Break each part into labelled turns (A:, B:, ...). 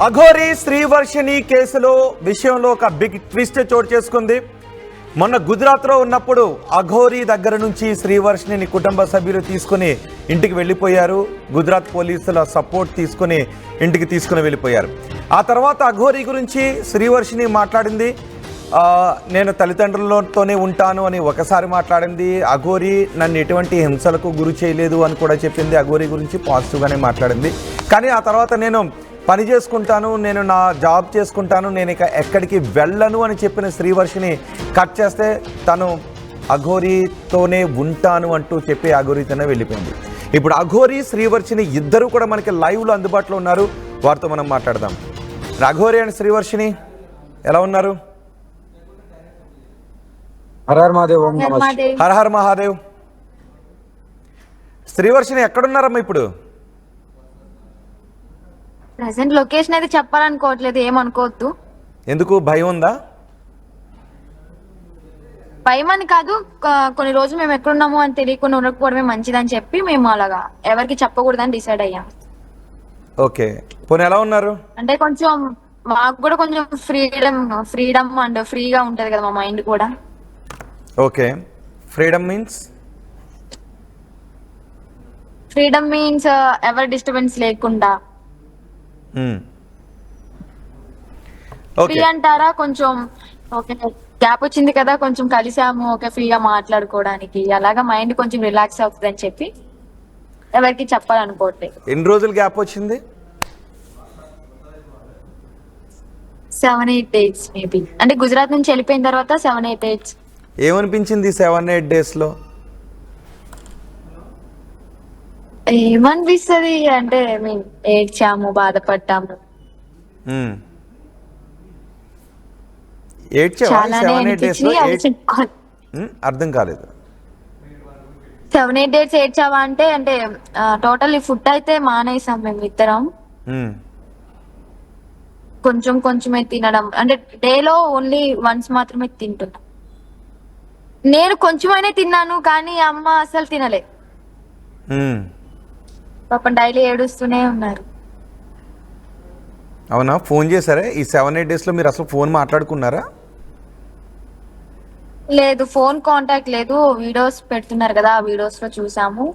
A: అఘోరి శ్రీవర్షిణి కేసులో విషయంలో ఒక బిగ్ ట్విస్ట్ చోటు చేసుకుంది. మొన్న గుజరాత్లో ఉన్నప్పుడు అఘోరి దగ్గర నుంచి శ్రీవర్షిణిని కుటుంబ సభ్యులు తీసుకుని ఇంటికి వెళ్ళిపోయారు. గుజరాత్ పోలీసుల సపోర్ట్ తీసుకుని ఇంటికి తీసుకుని వెళ్ళిపోయారు. ఆ తర్వాత అఘోరి గురించి శ్రీవర్షిణి మాట్లాడింది. నేను తల్లిదండ్రులతోనే ఉంటాను అని ఒకసారి మాట్లాడింది. అఘోరి నన్ను ఎటువంటి హింసలకు గురి చేయలేదు అని కూడా చెప్పింది. అఘోరి గురించి పాజిటివ్గానే మాట్లాడింది. కానీ ఆ తర్వాత నేను పని చేసుకుంటాను, నేను నా జాబ్ చేసుకుంటాను, నేను ఇక ఎక్కడికి వెళ్ళను అని చెప్పిన శ్రీవర్షిని కట్ చేస్తే తను అఘోరితోనే ఉంటాను అంటూ చెప్పి అఘోరితోనే వెళ్ళిపోయింది. ఇప్పుడు అఘోరి శ్రీవర్షిని ఇద్దరు కూడా మనకి లైవ్లో అందుబాటులో ఉన్నారు. వారితో మనం మాట్లాడదాం. అఘోరి అండ్ శ్రీవర్షిని ఎలా ఉన్నారు?
B: హరహర్ మహాదేవ్.
A: హరహర్ మహాదేవ్. శ్రీవర్షిని ఎక్కడున్నారమ్మా ఇప్పుడు?
C: ప్రెసెంట్ లొకేషన్ అయితే చెప్పాలనుకోవట్లేదు, ఏమనుకోవద్దు.
A: ఎందుకు, భయం ఉందా?
C: భయం అని కాదు, కొన్ని రోజులు మేము ఎక్కడున్నాము అని తెలియకుండా ఉండకపోవడమే మంచిదని చెప్పి మేము అలాగా ఎవరికి చెప్పకూడదని డిసైడ్ అయ్యాం.
A: ఓకే, పోనీ ఎలా ఉన్నారు?
C: అంటే కొంచెం మాకు కూడా కొంచెం ఫ్రీడమ్ అండ్ ఫ్రీగా ఉంటది కదా మా మైండ్ కూడా.
A: ఓకే, ఫ్రీడమ్ మీన్స్
C: ఎవరి డిస్టర్బెన్స్ లేకుండా. ఫ్రీ అంటారా, కొంచెం ఓకే గ్యాప్ వచ్చింది కదా, కొంచెం కలిసాము, ఓకే ఫ్రీగా మాట్లాడుకోవడానికి, అలాగా మైండ్ కొంచెం రిలాక్స్ అవుతుంది అని చెప్పి ఎవరికి చెప్పాలనుకోవట్లేదు.
A: ఎన్ని రోజులు గ్యాప్ వచ్చింది?
C: 7-8 days మేబీ. అంటే గుజరాత్ నుంచి వెళ్ళిపోయిన తర్వాత 7-8 days.
A: ఏమనిపించింది 7-8 daysలో?
C: ఏమనిపిస్తుంది అంటే ఏడ్చాము, బాధపడ్డాము.
A: అర్థం కాలేదు.
C: 7-8 days ఏడ్చావా అంటే టోటల్ ఫుడ్ అయితే మానేసాం మేము ఇద్దరం. కొంచెం కొంచెమే తినడం, అంటే డేలో ఓన్లీ వన్స్ మాత్రమే తింటున్నా. నేను కొంచెమైనా తిన్నాను కానీ అమ్మ అసలు తినలే. పాపం డైలీ ఏడుస్తూనే ఉన్నారు.
A: అవునా? ఫోన్ చేశారా ఈ 7-8 daysలో? మీరు అసలు ఫోన్ మాట్లాడుకున్నారా?
C: లేదు, ఫోన్ కాంటాక్ట్ లేదు. వీడియోస్ పెడుతున్నారు కదా, ఆ వీడియోస్ లో చూసాము.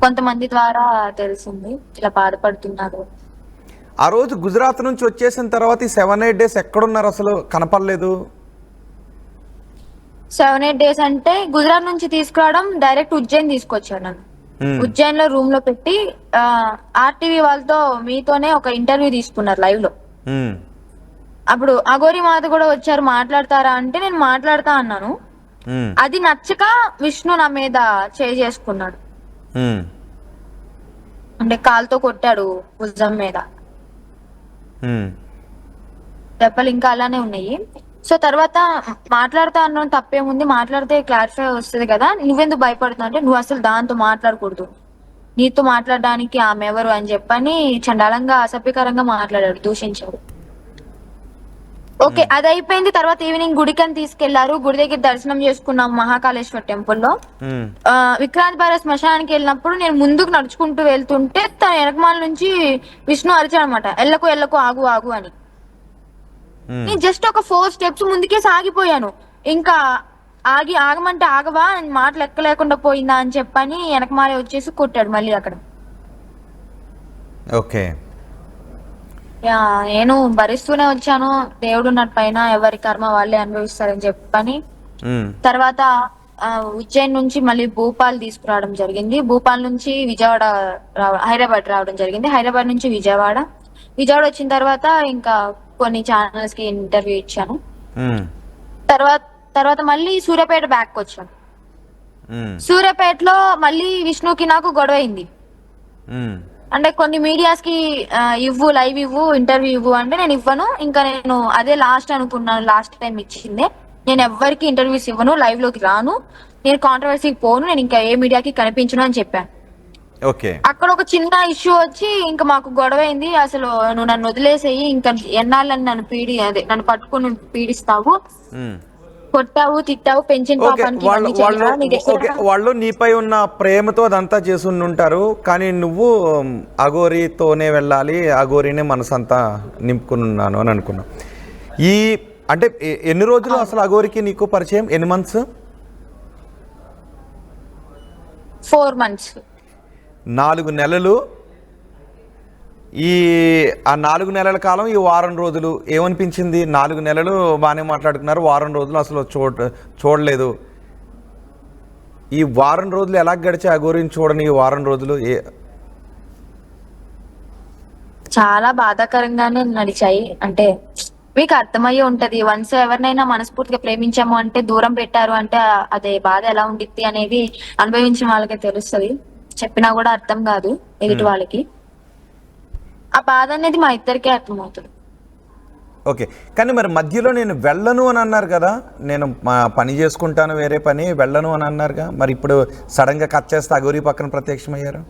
C: కొంతమంది ద్వారా తెలిసింది ఇలా బాధపడుతున్నారు.
A: ఆ రోజు గుజరాత్ నుంచి వచ్చేసిన తర్వాత ఈ 7-8 days ఎక్కడున్నారు? అసలు కనపడలేదు.
C: 7-8 days అంటే గుజరాత్ నుంచి తీసుకురావడం, డైరెక్ట్ ఉజ్జయిన్ తీసుకొచ్చాడు నన్ను. ఉజ్జయిన్ లో రూమ్ లో పెట్టి ఆర్టీవీ వాళ్ళతో మీతోనే ఒక ఇంటర్వ్యూ తీసుకున్నారు లైవ్ లో. అప్పుడు అఘోరి మాత కూడా వచ్చారు, మాట్లాడతారా అంటే నేను మాట్లాడతా అన్నాను. అది నచ్చక విష్ణు నా మీద చేసుకున్నాడు. అంటే కాలుతో కొట్టాడు భుజం మీద. దెబ్బలు ఇంకా అలానే ఉన్నాయి. సో తర్వాత మాట్లాడుతా అన్నాను, తప్పేముంది, మాట్లాడితే క్లారిఫై వస్తుంది కదా, నువ్వెందుకు భయపడుతున్నావు అంటే నువ్వు అసలు దాంతో మాట్లాడకూడదు, నీతో మాట్లాడడానికి ఆమె ఎవరు అని చెప్పని చండాలంగా అసభ్యకరంగా మాట్లాడాడు, దూషించాడు. ఓకే, అది అయిపోయింది. తర్వాత ఈవినింగ్ గుడికని తీసుకెళ్లారు. గుడి దగ్గర దర్శనం చేసుకున్నాం మహాకాళేశ్వర్ టెంపుల్లో. విక్రాంత్ భారత్ శ్మశానానికి వెళ్ళినప్పుడు నేను ముందుకు నడుచుకుంటూ వెళ్తుంటే తన వెనకమాల నుంచి విష్ణు అరిచాడు అనమాట, ఎల్లకు ఎల్లకు ఆగు ఆగు అని. నేను జస్ట్ ఒక 4 steps ముందుకే సాగిపోయాను. ఇంకా ఆగమంటే ఆగవా, మాట లెక్క లేకుండా పోయిందా అని చెప్పని వెనకమాలే వచ్చేసి కొట్టాడు మళ్ళీ అక్కడ.
A: ఓకే,
C: నేను భరిస్తూనే వచ్చాను. దేవుడు నా పైన, ఎవరి కర్మ వాళ్ళే అనుభవిస్తారని చెప్పని. తర్వాత ఉజ్జయిన్ నుంచి మళ్ళీ భూపాల్ తీసుకురావడం జరిగింది. భూపాల్ నుంచి హైదరాబాద్ రావడం జరిగింది. హైదరాబాద్ నుంచి విజయవాడ వచ్చిన తర్వాత ఇంకా కొన్ని ఛానల్స్ కి ఇంటర్వ్యూ ఇచ్చాను. తర్వాత మళ్ళీ సూర్యాపేట బ్యాక్ వచ్చాను. సూర్యాపేటలో మళ్ళీ విష్ణుకి నాకు గొడవ అయింది. అంటే కొన్ని మీడియాస్ కి లైవ్ ఇవ్వు, ఇంటర్వ్యూ ఇవ్వు అంటే నేను ఇవ్వను, ఇంకా నేను అదే లాస్ట్ అనుకున్నాను, లాస్ట్ టైం ఇచ్చిందే, నేను ఎవ్వరికి ఇంటర్వ్యూస్ ఇవ్వను, లైవ్ లోకి రాను, నేను కాంట్రవర్సీకి పోను, నేను ఇంకా ఏ మీడియాకి కనిపించను అని చెప్పాను. అక్కడ ఒక చిన్న ఇష్యూ వచ్చి ఇంకా మాకు గొడవ అయింది. అసలు నువ్వు నన్ను వదిలేసేయి, ఇంకా ఎన్నాళ్ళని నన్ను నన్ను పట్టుకుని పీడిస్తావు, కొట్టావు తిట్టావు పెంచిన
A: ఓకే
C: పాపానికి
A: వాళ్ళు
C: ఇవన్నీ
A: వాళ్ళు
C: చేయాలా? నీకు
A: ఓకే
C: ఎక్కడ
A: వాళ్ళు నీపై ఉన్న ప్రేమతో అదంతా చేసి ఉంటారు, కానీ నువ్వు అఘోరితోనే వెళ్ళాలి, అఘోరినే మనసంతా నింపుకుని ఉన్నాను అని అనుకున్నావు. ఈ అంటే ఎన్ని రోజులు అసలు అఘోరికి నీకు పరిచయం? ఎన్ని మంత్స్?
C: 4 months.
A: 4 నెలలు. ఆ 4 నెలల కాలం ఈ వారం రోజులు ఏమనిపించింది? 4 నెలలు బాగానే మాట్లాడుకున్నారు, వారం రోజులు అసలు చూడలేదు. ఈ వారం రోజులు ఎలా గడిచాయి అఘోరిని చూడని ఈ వారం రోజులు?
C: చాలా బాధాకరంగానే నడిచాయి. అంటే మీకు అర్థమయ్యే ఉంటది, వన్స్ ఎవరినైనా మనస్ఫూర్తిగా ప్రేమించాము అంటే దూరం పెట్టారు అంటే అదే బాధ ఎలా ఉండిద్ది అనేది అనుభవించిన వాళ్ళకే తెలుస్తుంది. చెప్పినా కూడా అర్థం కాదు ఎదుటి వాళ్ళకి. ఆ బాధ అనేది మా ఇద్దరికే అర్థమవుతుంది.
A: ఓకే, కానీ మరి మధ్యలో నేను వెళ్ళను అని అన్నారు కదా, నేను పని చేసుకుంటాను వేరే పని, వెళ్ళను అని అన్నారుగా, మరి ఇప్పుడు సడన్గా కట్ చేస్తే అఘోరి పక్కన ప్రత్యక్షమయ్యారు.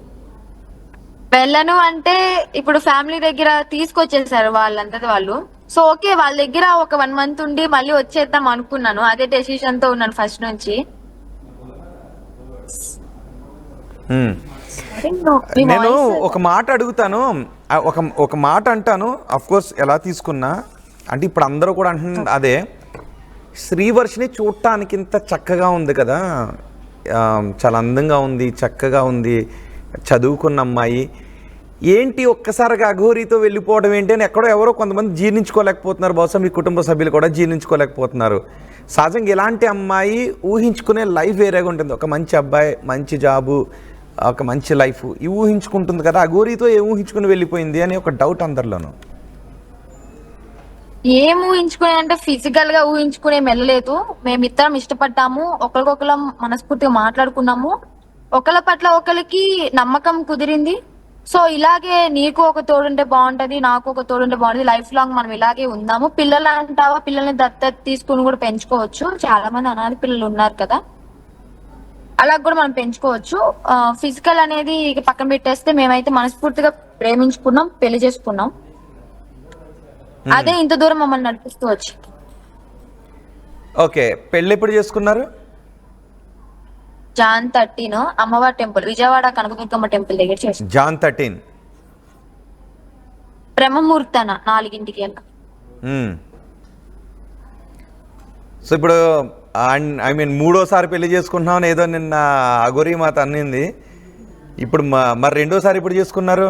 C: వెళ్ళను అంటే ఇప్పుడు ఫ్యామిలీ దగ్గర తీసుకొచ్చేసారు వాళ్ళంతటి వాళ్ళు. సో ఓకే, వాళ్ళ దగ్గర ఒక 1 month ఉండి మళ్ళీ వచ్చేద్దాం అనుకున్నాను. అదే డెసిషన్ తో ఉన్నాను ఫస్ట్ నుంచి.
A: నేను ఒక మాట అడుగుతాను, ఒక మాట అంటాను, అఫ్ కోర్స్ ఎలా తీసుకున్నా అంటే ఇప్పుడు అందరూ కూడా అంటున్నారు అదే, శ్రీవర్షిని చూడటానికి ఇంత చక్కగా ఉంది కదా, చాలా అందంగా ఉంది, చక్కగా ఉంది, చదువుకున్న అమ్మాయి, ఏంటి ఒక్కసారిగా అఘోరితో వెళ్ళిపోవడం ఏంటి అని ఎక్కడో ఎవరో కొంతమంది జీర్ణించుకోలేకపోతున్నారు. బహుశా మీ కుటుంబ సభ్యులు కూడా జీర్ణించుకోలేకపోతున్నారు. సహజంగా ఇలాంటి అమ్మాయి ఊహించుకునే లైఫ్ వేరేగా ఉంటుంది. ఒక మంచి అబ్బాయి, మంచి జాబు, ఒక మంచి లైఫ్ ఇవి ఊహించుకుంటుంది కదా, అఘోరితో ఏం ఊహించుకుని వెళ్ళిపోయింది అని ఒక డౌట్ అందరిలోనూ.
C: ఏం ఊహించుకునే అంటే ఫిజికల్ గా ఊహించుకునే వెళ్ళలేదు. మేమిద్దరం ఇష్టపడ్డాము, ఒకరికొకరం మనస్ఫూర్తిగా మాట్లాడుకున్నాము, ఒకళ్ళ పట్ల ఒకరికి నమ్మకం కుదిరింది. సో ఇలాగే నీకు ఒక తోడుంటే బాగుంటది, నాకు ఒక తోడుంటే బాగుంటది, లైఫ్ లాంగ్ మనం ఇలాగే ఉందాము. పిల్లలు అంటావా, పిల్లల్ని దత్తత తీసుకుని కూడా పెంచుకోవచ్చు. చాలా మంది అనాథ పిల్లలు ఉన్నారు కదా, అలా కూడా మనం పెంచుకోవచ్చు. ఫిజికల్ అనేది పక్కన పెట్టేస్తే మేమైతే మనస్ఫూర్తిగా ప్రేమించుకున్నాం, పెళ్లి చేసుకున్నాం. అదే ఇంత దూరం మమ్మల్ని నడిపిస్తూ వచ్చింది.
A: ఓకే, పెళ్ళి ఎప్పుడు చేసుకున్నారు?
C: Jan 13 అమ్మవారి టెంపుల్, విజయవాడ కనకదుర్గమ్మ టెంపుల్ దగ్గర చేస్తాం.
A: Jan 13
C: బ్రహ్మముహూర్తాన 4ంటికి వెళ్ళ.
A: సో ఇప్పుడు ఐ మీన్ 3వ సారి పెళ్లి చేసుకుంటున్నామని ఏదో నిన్న అఘోరి మాత అన్నింది. ఇప్పుడు మరి 2వ సారి ఎప్పుడు చేసుకున్నారు?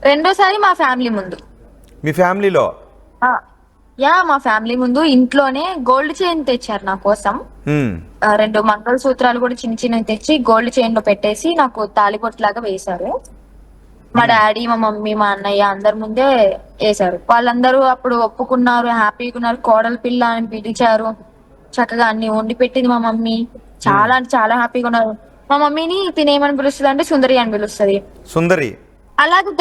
C: 2వ సారి మా ఫ్యామిలీ ముందు.
A: మీ ఫ్యామిలీలో?
C: మా ఫ్యామిలీ ముందు ఇంట్లోనే గోల్డ్ చైన్ తెచ్చారు నా కోసం. 2 మంగళసూత్రాలు కూడా చిన్న చిన్నవి తెచ్చి గోల్డ్ చైన్ లో పెట్టేసి నాకు తాళిబొట్టు లాగా వేశారు. మా డాడీ, మా మమ్మీ, మా అన్నయ్య అందరి ముందే వేశారు. వాళ్ళందరూ అప్పుడు ఒప్పుకున్నారు, హ్యాపీగా ఉన్నారు. కోడలి పిల్ల అని పిలిచారు, చక్కగా అన్ని వండి పెట్టింది మా మమ్మీ. చాలా అంటే చాలా హ్యాపీగా ఉన్నారు. మా మమ్మీని తినేమని పిలుస్తుంది అంటే సుందరి అని పిలుస్తుంది.
A: సుందరి
C: అలాగే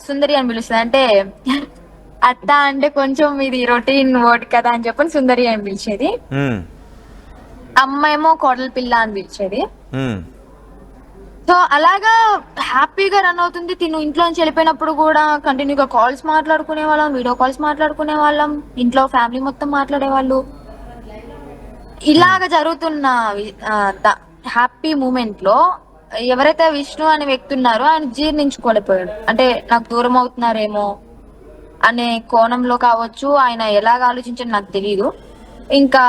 C: సుందరి అని పిలుస్తుంది. అంటే అత్త అంటే కొంచెం ఇది రొటీన్ వర్డ్ కదా అని చెప్పని సుందరి అని పిలిచేది. అమ్మ ఏమో కోడలి పిల్ల అని పిలిచేది. సో అలాగా హ్యాపీగా రన్ అవుతుంది. తిను ఇంట్లోంచి వెళ్ళిపోయినప్పుడు కూడా కంటిన్యూగా కాల్స్ మాట్లాడుకునే వాళ్ళం, వీడియో కాల్స్ మాట్లాడుకునే వాళ్ళం, ఇంట్లో ఫ్యామిలీ మొత్తం మాట్లాడేవాళ్ళు. ఇలాగ జరుగుతున్న హ్యాపీ మూమెంట్ లో ఎవరైతే విష్ణు అనే వ్యక్తి ఉన్నారో ఆయన జీర్ణించుకోలేకపోయాడు. అంటే నాకు దూరం అవుతున్నారేమో అనే కోణంలో కావచ్చు, ఆయన ఎలాగ ఆలోచించాడు నాకు తెలియదు. ఇంకా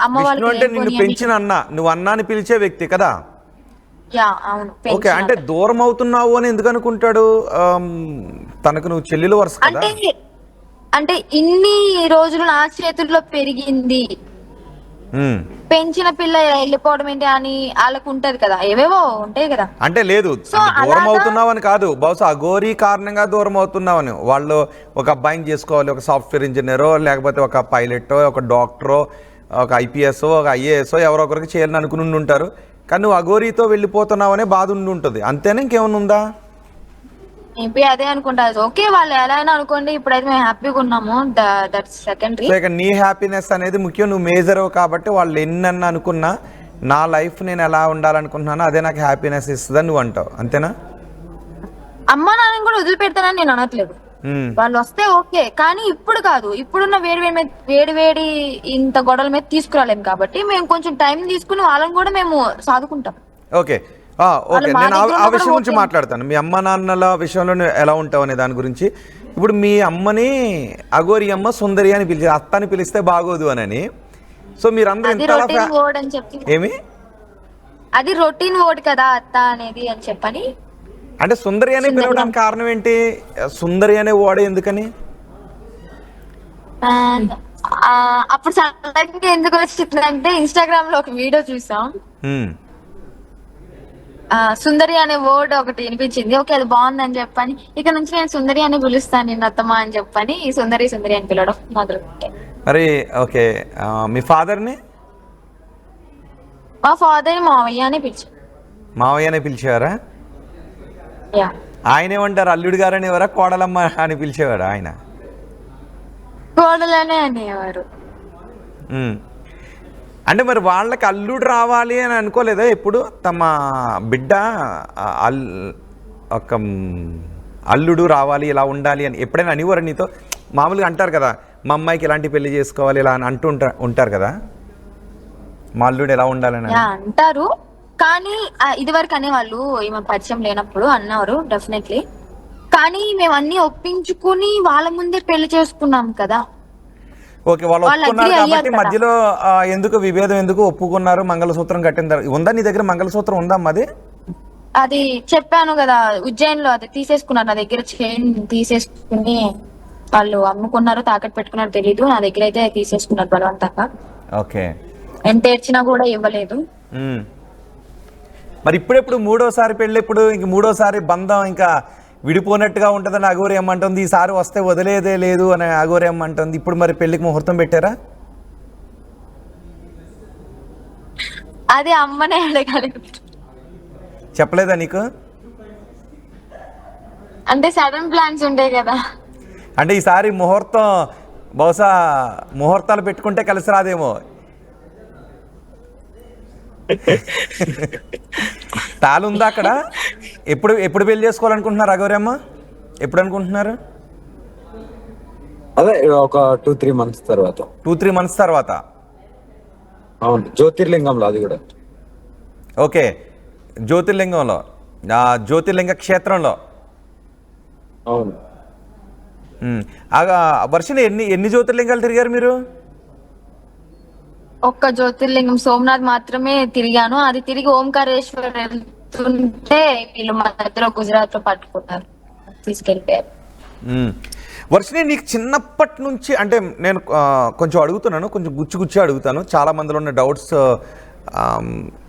C: అమ్మ
A: వాళ్ళు పెంచిన అన్న, నువ్వు అన్నాని పిలిచే వ్యక్తి కదా?
C: అవును.
A: ఓకే, అంటే దూరం అవుతున్నావు అని ఎందుకు అనుకుంటాడు? తనకు నువ్వు చెల్లెలు వరుస కదా?
C: అంటే ఇన్ని రోజులు నా చేతుల్లో పెరిగింది, పెంచిన పిల్ల వెళ్ళిపోవడం ఏంటి అని వాళ్ళకు ఉంటది కదా, ఏవేవో ఉంటాయి కదా.
A: అంటే లేదు దూరం అవుతున్నావు అని కాదు, బహుశా అఘోరి కారణంగా దూరం అవుతున్నావు అని. వాళ్ళు ఒక అబ్బాయిని చేసుకోవాలి, ఒక సాఫ్ట్వేర్ ఇంజనీరో, లేకపోతే ఒక పైలటో, ఒక డాక్టరో, ఒక ఐపీఎస్, ఒక ఐఏఎస్ ఎవరో ఒకరికి చేయాలని అనుకుని ఉంటారు. కానీ నువ్వు అఘోరితో వెళ్ళిపోతున్నావు అనే బాధ ఉంటుంది, అంతేనా? ఇంకేమైనా ఉందా?
C: మేబీ అదే అనుకుంటా. ఓకే, వాళ్ళు ఎలా అయినా అనుకోండి, ఇప్పుడైతే మేము హ్యాపీగా ఉన్నాము, దట్స్ సెకండరీ.
A: నీ హ్యాపీనెస్ అనేది ముఖ్యం, నువ్వు మేజర్ కాబట్టి వాళ్ళు ఎన్నన్నా అనుకున్నా నా లైఫ్ నేను ఎలా ఉండాలనుకుంటున్నానో అదే నాకు హ్యాపీనెస్ ఇస్తుందని నువ్వు అంటావు, అంతేనా?
C: అమ్మ నాన్న కూడా వదిలిపెడతానని నేను అనట్లేదు. వాళ్ళు వస్తే ఓకే, కానీ ఇప్పుడు కాదు. ఇప్పుడున్న వేడి వేడి ఇంత గొడవల మీద తీసుకురాలేము కాబట్టి మేము కొంచెం టైం తీసుకుని వాళ్ళని కూడా మేము సాదుకుంటాం.
A: ఓకే ఓకే, నేను ఆ విషయం గురించి మాట్లాడతాను. మీ అమ్మ నాన్నల విషయంలో ఎలా ఉంటావు అనే దాని గురించి. ఇప్పుడు మీ అమ్మని అఘోరి అమ్మ సుందరి అని పిలిచి అత్త అని పిలిస్తే బాగోదు అని, సో మీరందరూ ఏమి
C: అది రొటీన్ వర్డ్ కదా అత్త అనేది అని చెప్పని.
A: అంటే సుందరి అని పిలవడానికి కారణం ఏంటి? సుందరి అనే వర్డ్ ఎందుకని?
C: అప్పుడు సడన్గా ఎందుకు వచ్చిందంటే ఇన్స్టాగ్రామ్ లో ఒక వీడియో చూసాం, సుందరి అనే వర్డ్ ఒకటి వినిపించింది. ఓకే అది బాగుందని చెప్పని ఇక నుంచి నేను సుందరి అని పిలుస్తాను నిన్న అత్తమ్మ అని చెప్పని సుందరి సుందరి అని పిలవడం మొదలుపెట్టాను.
A: మరి ఓకే, మీ ఫాదర్ని?
C: మా ఫాదర్ మావయ్య అని పిలిచారు.
A: మావయ్య అని పిలిచేవారా? ఆయన ఏమంటారు? అల్లుడు గారని ఎవరా, కోడలమ్మ అని పిలిచేవారు? ఆయన
C: కోడలనే అనేవారు.
A: అంటే మరి వాళ్ళకి అల్లుడు రావాలి అని అనుకోలేదా ఎప్పుడు? తమ బిడ్డ ఒక అల్లుడు రావాలి, ఇలా ఉండాలి అని ఎప్పుడైనా అనేవారు నీతో? మామూలుగా అంటారు కదా, మా అమ్మాయికి ఇలాంటి పెళ్లి చేసుకోవాలి ఇలా అని అంటూ ఉంటారు కదా, మా అల్లుడు ఎలా ఉండాలని
C: అంటారు. కానీ ఇది వరకు అనేవాళ్ళు, ఈమె పరిచయం లేనప్పుడు అన్నారు డెఫినెట్లీ. కానీ మేము అన్ని ఒప్పించుకుని వాళ్ళ ముందే పెళ్లి చేసుకున్నాం కదా.
A: ఓకే, వాళ్ళు ఒప్పుకున్నారు కాబట్టి మధ్యలో ఎందుకు విభేదం, ఎందుకు ఒప్పుకున్నారు? మంగళసూత్రం కట్టిన తర్వాత ఉందా నీ దగ్గర మంగళసూత్రం? ఉందా అమ్మది?
C: అది చెప్పాను కదా, ఉజ్జయిన్ లో అది తీసేసుకున్నారు నా దగ్గర. చైన్ తీసేసుకుని వాళ్ళు అమ్ముకున్నారు, తాకట్టు పెట్టుకున్నారు తెలీదు, నా దగ్గర అయితే తీసేసుకున్నారు బలవంతంగా.
A: ఓకే,
C: ఎంత ఏడ్చినా కూడా ఇవ్వలేదు.
A: మరి ఇప్పుడెప్పుడు మూడోసారి పెళ్ళి? ఇప్పుడు ఇంక మూడోసారి బంధం ఇంకా విడిపోయినట్టుగా ఉంటుందని అఘోరి అమ్మ అంటుంది. ఈసారి వస్తే వదిలేదే లేదు అని అఘోరి అమ్మ అంటుంది. ఇప్పుడు మరి పెళ్లికి ముహూర్తం పెట్టారా?
C: అది అమ్మనే అడగాలి.
A: చెప్పలేదా నీకు?
C: అంటే సడన్ ప్లాన్స్ ఉంటాయి కదా.
A: అంటే ఈసారి ముహూర్తం బహుశా ముహూర్తాలు పెట్టుకుంటే కలిసి రాదేమో. తాళుందా అక్కడ? ఎప్పుడు పెళ్లి చేసుకోవాలనుకుంటున్నారు అఘోరి అమ్మ? ఎప్పుడు అనుకుంటున్నారు?
B: అదే ఒక 2-3 months తర్వాత.
A: 2-3 months తర్వాత?
B: అవును, జ్యోతిర్లింగంలో. అది కూడా
A: ఓకే, జ్యోతిర్లింగంలో, జ్యోతిర్లింగ క్షేత్రంలో.
B: అవును.
A: వర్షిని ఎన్ని జ్యోతిర్లింగాలు తిరిగారు మీరు?
C: ఒక్క జ్యోతిర్లింగం సోమనాథ్ మాత్రమే తిరిగాను. అది తిరిగి ఓంకారేశ్వర్ వెళ్తుంటే వీళ్ళు మధ్యలో గుజరాత్ లో పట్టుకున్నారు, తీసుకెళ్ళిపోయారు.
A: వర్షిని నీకు చిన్నప్పటి నుంచి, అంటే నేను కొంచెం అడుగుతున్నాను, కొంచెం గుచ్చి అడుగుతాను, చాలా మందిలో ఉన్న డౌట్స్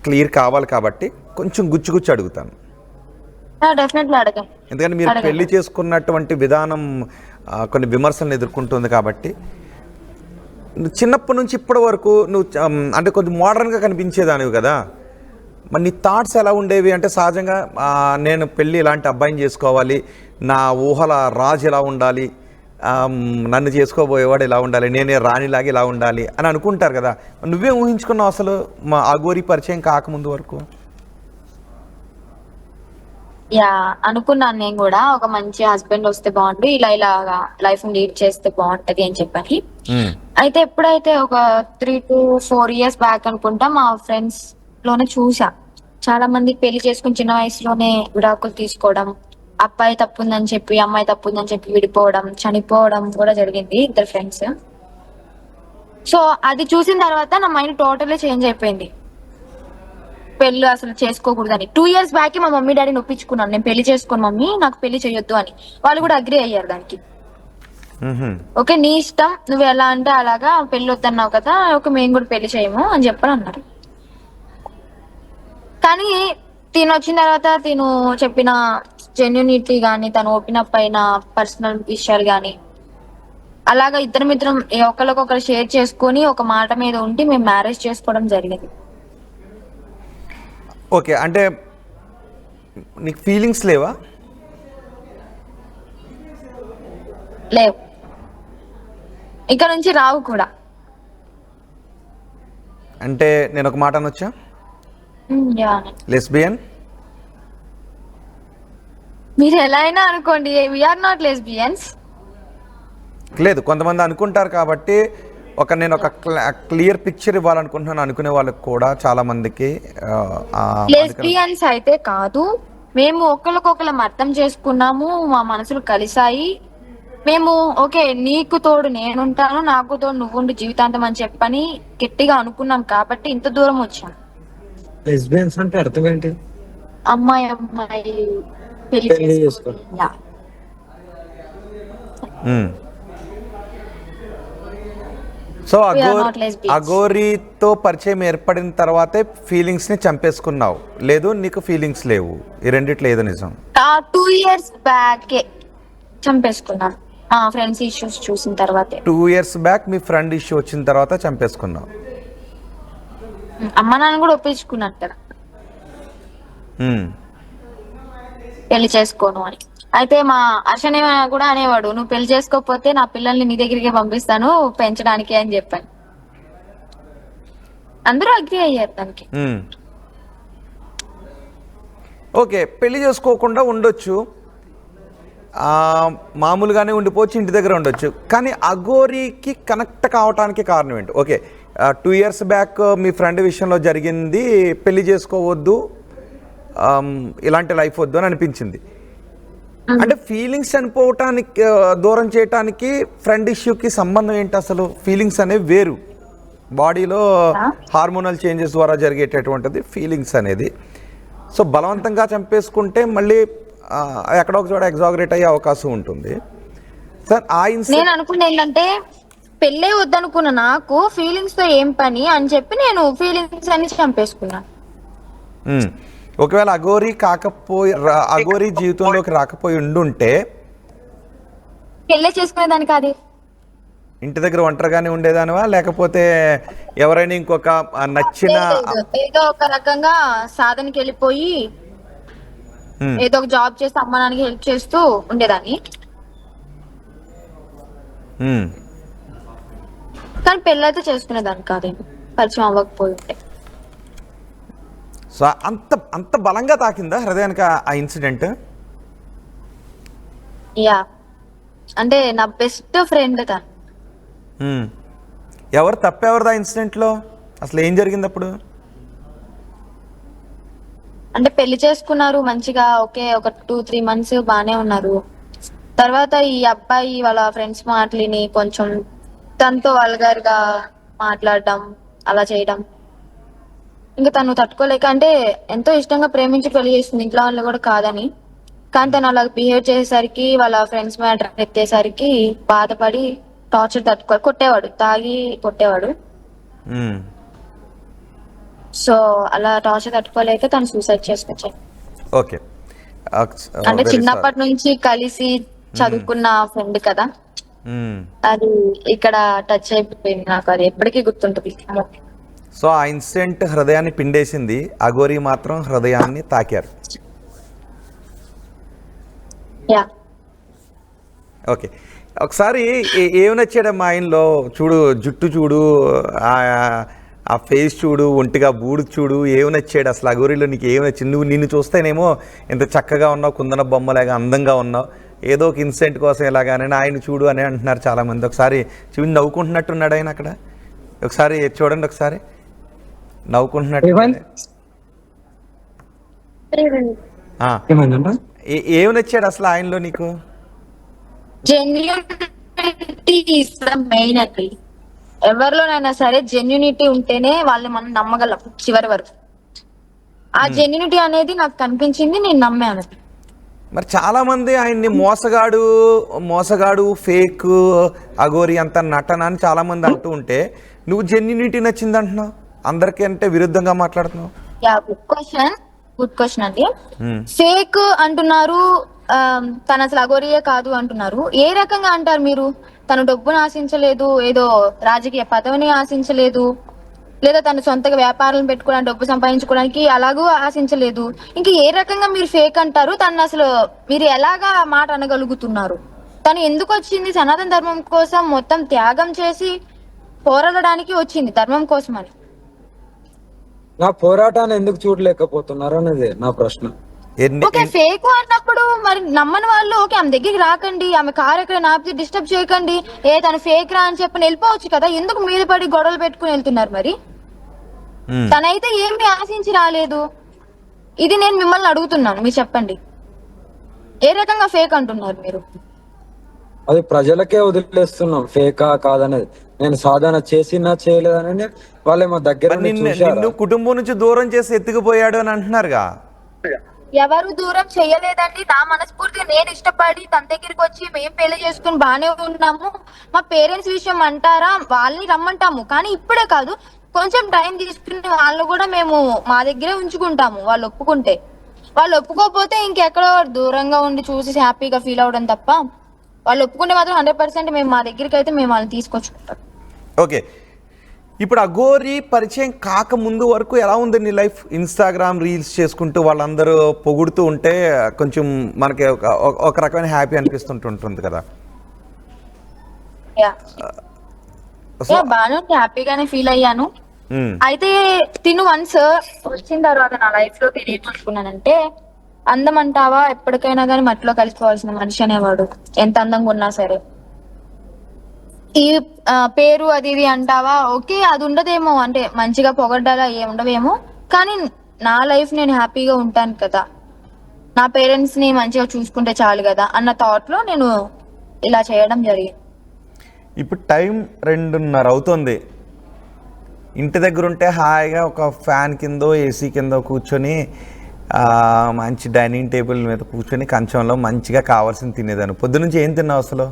A: క్లియర్ కావాలి కాబట్టి కొంచెం గుచ్చి అడుగుతాను.
C: డెఫినెట్లీ అడగండి.
A: ఎందుకంటే మీరు పెళ్లి చేసుకున్నటువంటి విధానం కొన్ని విమర్శలను ఎదుర్కొంటుంది కాబట్టి. చిన్నప్పటి నుంచి ఇప్పటి వరకు నువ్వు అంటే కొంచెం మోడర్న్గా కనిపించేదానివి కదా, మరి నీ థాట్స్ ఎలా ఉండేవి? అంటే సహజంగా నేను పెళ్ళి ఇలాంటి అబ్బాయిని చేసుకోవాలి, నా ఊహల రాజు ఎలా ఉండాలి, నన్ను చేసుకోబోయేవాడు ఇలా ఉండాలి, నేనే రాణిలాగా ఇలా ఉండాలి అని అనుకుంటారు కదా. నువ్వే ఊహించుకున్నావు అసలు మా అఘోరి పరిచయం కాకముందు వరకు?
C: అనుకున్నాను నేను కూడా, ఒక మంచి హస్బెండ్ వస్తే బాగుండు, ఇలాగా లైఫ్ లీడ్ చేస్తే బాగుంటది అని చెప్పని. అయితే ఎప్పుడైతే ఒక 3 to 4 years బ్యాక్ అనుకుంటా, మా ఫ్రెండ్స్ లోనే చూసా చాలా మంది పెళ్లి చేసుకుని చిన్న వయసులోనే విడాకులు తీసుకోవడం, అబ్బాయి తప్పుందని చెప్పి అమ్మాయి తప్పుందని చెప్పి విడిపోవడం, చనిపోవడం కూడా జరిగింది 2 ఫ్రెండ్స్. సో అది చూసిన తర్వాత నా మైండ్ టోటల్లీ చేంజ్ అయిపోయింది, పెళ్లి అసలు చేసుకోకూడదని. 2 years బ్యాక్ మా మమ్మీ డాడీని ఒప్పించుకున్నాను, నేను పెళ్లి చేసుకోను మమ్మీ, నాకు పెళ్లి చేయొద్దు అని. వాళ్ళు కూడా అగ్రి అయ్యారు దానికి. ఓకే నీ ఇష్టం, నువ్వు ఎలా అంటే అలాగా, పెళ్లి వద్దన్నావు కదా, ఓకే మేము కూడా పెళ్లి చేయము అని చెప్పని అన్నారు. కానీ తిను వచ్చిన తర్వాత తిను చెప్పిన జెన్యూనిటీ గానీ, తను ఓపెన్ అప్ అయిన పర్సనల్ విషయాలు గానీ, అలాగా ఇద్దరం ఒకరికొకరు షేర్ చేసుకొని ఒక మాట మీద ఉండి మేము మ్యారేజ్ చేసుకోవడం జరిగింది.
A: ఓకే, అంటే నీకు ఫీలింగ్స్ లేవా?
C: లేవు, ఇక నుంచి రావు కూడా.
A: అంటే నేను ఒక మాట అనొచ్చా? లెస్బియన్?
C: మీరు ఎలా అయినా అనుకోండి, వీఆర్ నాట్ లెస్బియన్స్.
A: లేదు, కొంతమంది అనుకుంటారు కాబట్టి నేను ఒక క్లియర్ పిక్చర్ ఇవ్వాలనుకుంటున్నాను అనుకునే వాళ్ళకి కూడా చాలా మందికి
C: లెస్బియన్స్ అయితే కాదు, మేము ఒకరికొకరం అర్థం చేసుకున్నాము, మా మనసులు కలిసాయి. మేము ఓకే, నీకు తోడు నేనుంటాను, నాకు తోడు నువ్వుండి జీవితాంతం అని చెప్పని గట్టిగా అనుకున్నాం కాబట్టి ఇంత దూరం వచ్చాం.
B: లెస్బియన్స్ అంటే అర్థం ఏంటి?
C: అమ్మాయి అమ్మాయి పెళ్లి
B: పెళ్లి
C: చేసుకో.
B: చేసుకో.
A: So
C: We are not lesbians.
A: అఘోరీతో పరిచయం ఏర్పడిన తర్వాతే ఫీలింగ్స్ ని చంపేసుకున్నావు, లేదు నీకు ఫీలింగ్స్ లేవు, ఈ రెండిట్లో ఏదో నిజం?
C: 2 years బ్యాక్ చంపేసుకున్నాను, మా ఫ్రెండ్స్ ఇష్యూస్ చూసిన తర్వాతే.
A: 2 years బ్యాక్ మీ ఫ్రెండ్ ఇష్యూ వచ్చిన తర్వాత చంపేసుకున్నావు.
C: అమ్మ నాన్న కూడా ఒప్పించుకున్నాను కదా
A: మ్మ్.
C: పెళ్లి చేసుకోను అని. అయితే మా అర్షనే కూడా అనేవాడు, నువ్వు పెళ్లి చేసుకోకపోతే నా పిల్లల్ని నీ దగ్గరికి పంపిస్తాను పెంచడానికి అని చెప్పాను. అందరూ అగ్రి అయ్యారు దానికి.
A: మ్మ్. ఓకే, పెళ్లి చేసుకోకుండా ఉండొచ్చు, మామూలుగానే ఉండిపోవచ్చు, ఇంటి దగ్గర ఉండొచ్చు, కానీ అఘోరీకి కనెక్ట్ కావటానికి కారణం ఏంటి? ఓకే, 2 years బ్యాక్ మీ ఫ్రెండ్ విషయంలో జరిగింది, పెళ్లి చేసుకోవద్దు, ఇలాంటి లైఫ్ వద్దు అని అనిపించింది. అంటే ఫీలింగ్స్ చనిపోవటానికి, దూరం చేయటానికి ఫ్రెండ్ ఇష్యూకి సంబంధం ఏంటి అసలు? ఫీలింగ్స్ అనేవి వేరు, బాడీలో హార్మోనల్ చేంజెస్ ద్వారా జరిగేటటువంటిది ఫీలింగ్స్ అనేది. సో బలవంతంగా చంపేసుకుంటే మళ్ళీ ఎక్కడో ఒక చోట ఎగ్జాగరేట్ అయ్యే అవకాశం ఉంటుంది. సార్
C: నేను అనుకున్నా ఏంటంటే, పెళ్ళే వద్దనుకున్న నాకు ఫీలింగ్స్ తో ఏం పని అని చెప్పి నేను ఫీలింగ్స్ అన్ని చంపేసుకున్నా.
A: ఒకవేళ అఘోరీ జీవితంలోకి రాకపోయి ఉండుంటే
C: పెళ్ళే చేసుకునేదాన్ని కాదు.
A: ఇంటి దగ్గర ఒంటరిగానే ఉండేదానివా, లేకపోతే ఎవరైనా ఇంకొక నచ్చిన
C: ఏదో ఒక రకంగా సాధనకి వెళ్ళిపోయి ఏదో ఒక జాబ్ చేసి అమ్మ నాన్నకి హెల్ప్ చేస్తూ ఉండేదాన్ని. కానీ పెళ్ళైతే చేసుకునేదాన్ని కాదేమో, పరిచయం అవ్వకపోయి ఉంటే.
A: సో అంత బలంగా తాకిందా హృదయానికి ఆ ఇన్సిడెంట్?
C: యా, అంటే నా బెస్ట్ ఫ్రెండ్ తను.
A: తప్పెవరిదా ఇన్సిడెంట్లో? అసలు ఏం జరిగింది అప్పుడు?
C: అంటే పెళ్లి చేసుకున్నారు మంచిగా, ఓకే, ఒక 2-3 months బానే ఉన్నారు. తర్వాత ఈ అబ్బాయి వాళ్ళ ఫ్రెండ్స్ మాటలిని కొంచెం తనతో వల్గర్ గా మాట్లాడడం, అలా చేయడం, ఇంకా తను తట్టుకోలేక, అంటే ఎంతో ఇష్టంగా ప్రేమించి పెళ్లి చేస్తుంది, ఇంట్లో వాళ్ళు కూడా కాదని, కానీ తను అలా బిహేవ్ చేసేసరికి, వాళ్ళ ఫ్రెండ్స్ మ్యాటర్ ఎత్తేసరికి బాధపడి టార్చర్ కొట్టేవాడు, తాగి కొట్టేవాడు. సో అలా టార్చర్ తట్టుకోలేక తను సూసైడ్ చేసుకొచ్చాడు.
A: ఓకే,
C: అంటే చిన్నప్పటి నుంచి కలిసి చదువుకున్న ఫ్రెండ్ కదా, అది ఇక్కడ టచ్ అయిపోయింది నాకు, అది ఎప్పటికీ గుర్తుంటుంది.
A: సో ఆ ఇన్సిడెంట్ హృదయాన్ని పిండేసింది, అఘోరీ మాత్రం హృదయాన్ని తాకారు.
C: యా,
A: ఓకే, ఒకసారి ఏమి నచ్చాడమ్మా ఆయనలో? చూడు, జుట్టు చూడు, ఆ ఫేస్ చూడు, ఒంటిగా బూడు చూడు, ఏమి నచ్చాడు అసలు అఘోరీలో? నీకు ఏమి నచ్చింది? నిన్ను చూస్తేనేమో ఎంత చక్కగా ఉన్నావు, కుందన బొమ్మలాగా అందంగా ఉన్నావు, ఏదో ఒక ఇన్సిడెంట్ కోసం ఎలాగానే ఆయన చూడు అని అంటున్నారు చాలామంది. ఒకసారి చూడు, నవ్వుకుంటున్నట్టున్నాడు ఆయన అక్కడ, ఒకసారి చూడండి, ఒకసారి నవ్వుకుంటున్నట్టు. ఏమి నచ్చాడు అసలు ఆయనలో నీకు?
C: జెన్యూనిటీ ఇస్ ద మెయిన్ అండి. ఎవరిలోనైనా సరే జెన్యూనిటీ ఉంటేనే వాళ్ళని మనం నమ్మగలం చివరి వరకు. ఆ జెన్యూనిటీ అనేది నాకు కనిపించింది, నేను నమ్మాను.
A: మరి చాలా మంది ఆయన్ని మోసగాడు, ఫేక్, అఘోరీ అంత నటన అని చాలా మంది అంటూ ఉంటే, నువ్వు జెన్యూనిటీ నచ్చింది అంటున్నావు, అందరికీ అంటే విరుద్ధంగా మాట్లాడుతున్నావు.
C: గుడ్ క్వశ్చన్ అండి. ఫేక్ అంటున్నారు, తను అసలు అఘోరీయే కాదు అంటున్నారు. ఏ రకంగా అంటారు మీరు? తను డబ్బును ఆశించలేదు, ఏదో రాజకీయ పదవిని ఆశించలేదు, లేదా తను సొంతగా వ్యాపారాలను పెట్టుకోవడానికి, డబ్బు సంపాదించుకోవడానికి అలాగూ ఆశించలేదు. ఇంకా ఏ రకంగా మీరు ఫేక్ అంటారు? తను అసలు మీరు ఎలాగా మాట అనగలుగుతున్నారు? తను ఎందుకు వచ్చింది? సనాతన ధర్మం కోసం మొత్తం త్యాగం చేసి పోరాడడానికి వచ్చింది, ధర్మం కోసం అని.
B: నా పోరాటాన్ని ఎందుకు చూడలేకపోతున్నారు అనేది నా ప్రశ్న.
C: ఓకే ఫేక్ అన్నప్పుడు మరి నమ్మని వాళ్ళు ఓకే ఆమె దగ్గరికి రాకండి, ఆమె కార్ ఎక్కడ నాపితే డిస్టర్బ్ చేయకండి, తను ఫేక్ రా అని చెప్పని వెళ్ళిపోవచ్చు కదా, ఎందుకు మీద పడి గొడవలు పెట్టుకుని వెళ్తున్నారు మరి? తనైతే ఏమి ఆశించి రాలేదు. ఇది నేను మిమ్మల్ని అడుగుతున్నాను, మీరు చెప్పండి ఏ రకంగా ఫేక్ అంటున్నారు మీరు?
B: అది ప్రజలకే వదిలేస్తున్నాం ఫేకా కాదనేది. నేను సాధన చేసినా చేయలేదని వాళ్ళేమో దగ్గర
A: నిన్ను కుటుంబం నుంచి దూరం చేసి ఎత్తుకుపోయాడు అని అంటున్నారుగా.
C: ఎవరు దూరం చెయ్యలేదండి. నా మనస్ఫూర్తిగా నేను ఇష్టపడి తన దగ్గరికి వచ్చి మేము పెళ్లి చేసుకుని బానే ఉన్నాము. మా పేరెంట్స్ విషయం అంటారా, వాళ్ళని రమ్మంటాము, కానీ ఇప్పుడే కాదు, కొంచెం టైం తీసుకుని వాళ్ళు కూడా మేము మా దగ్గరే ఉంచుకుంటాము వాళ్ళు ఒప్పుకుంటే. వాళ్ళు ఒప్పుకోకపోతే ఇంకెక్కడో దూరంగా ఉండి చూసి హ్యాపీగా ఫీల్ అవడం తప్ప, వాళ్ళు ఒప్పుకుంటే మాత్రం 100% మేము మా దగ్గరికి అయితే మేము వాళ్ళని తీసుకొచ్చుకుంటాం.
A: ఓకే, ఇప్పుడు అఘోరి పరిచయం కాకముందు వరకు ఎలా ఉంది నీ లైఫ్? ఇన్స్టాగ్రామ్ రీల్స్ చేసుకుంటూ వాళ్ళందరూ పొగుడుతూ ఉంటే కొంచెం మనకి ఒక రకమైన హ్యాపీ అనిపిస్తుంటుంది కదా.
C: బాగా హ్యాపీగానే ఫీల్ అయ్యాను. అయితే తిను వన్స్ వచ్చిన తర్వాత నా లైఫ్ లో నేను ఏమనుకున్నానంటే, అందం అంటావా ఎప్పటికైనా కానీ మట్టిలో కలిసిపోవాల్సిన మనిషి అనేవాడు, ఎంత అందంగా ఉన్నా సరే. ఈ పేరు అది ఇది అంటావా, ఓకే అది ఉండదేమో, అంటే మంచిగా పొగడ్డాలా ఉండవేమో, కానీ నా లైఫ్ నేను హ్యాపీగా ఉంటాను కదా, నా పేరెంట్స్ ని మంచిగా చూసుకుంటే చాలు కదా అన్న థాట్ లో నేను ఇలా చేయడం జరిగింది.
A: ఇప్పుడు టైం 2:30 అవుతుంది. ఇంటి దగ్గర ఉంటే హాయిగా ఒక ఫ్యాన్ కిందో ఏసీ కిందో కూర్చొని మంచి డైనింగ్ టేబుల్ మీద కూర్చొని కంచంలో మంచిగా కావాల్సింది తినేదాన్ని. పొద్దునుంచి ఏం తిన్నావు అసలు?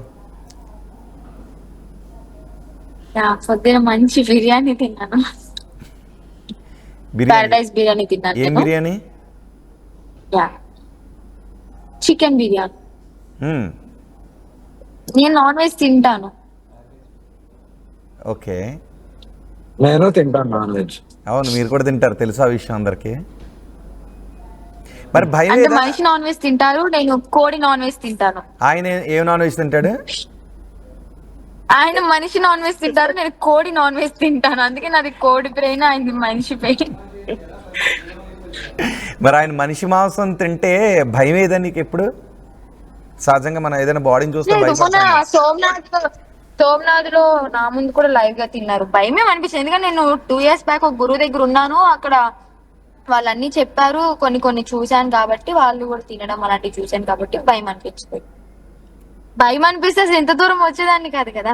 C: పొద్దున మంచి బిర్యానీ తిన్నాను. పారడైజ్ బిర్యానీ తిన్నాను.
A: ఏం బిర్యానీ?
C: చికెన్ బిర్యానీ. నేను నాన్ వెజ్ తింటాను.
B: ఓకే, నేను తింటాను నాన్ వెజ్.
A: అవును, మీరు కూడా తింటారు, తెలుసు ఆ విషయం అందరికి. మరి భయం
C: అంటే మనిషి నాన్ వెజ్ తింటారు, నేను కోడి నాన్ వెజ్ తింటాను.
A: ఆయన ఏం నాన్ వెజ్ తింటాడు?
C: ఆయన మనిషి నాన్ వెజ్ తింటారు, నేను కోడి నాన్ వెజ్ తింటాను. అందుకే నాది కోడి బ్రెయిన్, ఆయనది మనిషి బ్రెయిన్.
A: మరి ఆయన మనిషి మాంసం తింటే భయం ఏదా నీకు ఎప్పుడు? సహజంగా మనం ఏదైనా బాడీని చూస్తే
C: సోమనాథ్ లో నా ముందు కూడా లైవ్ గా తిన్నారు, భయమే అనిపించింది. ఎందుకంటే నేను 2 years బ్యాక్ ఒక గురువు దగ్గర ఉన్నాను, అక్కడ వాళ్ళన్నీ చెప్పారు, కొన్ని చూశాను కాబట్టి, వాళ్ళు కూడా తినడం అలాంటివి చూశాను కాబట్టి భయం అనిపించింది. భయం అనిపిస్తే ఎంత దూరం వచ్చేదాన్ని కాదు కదా.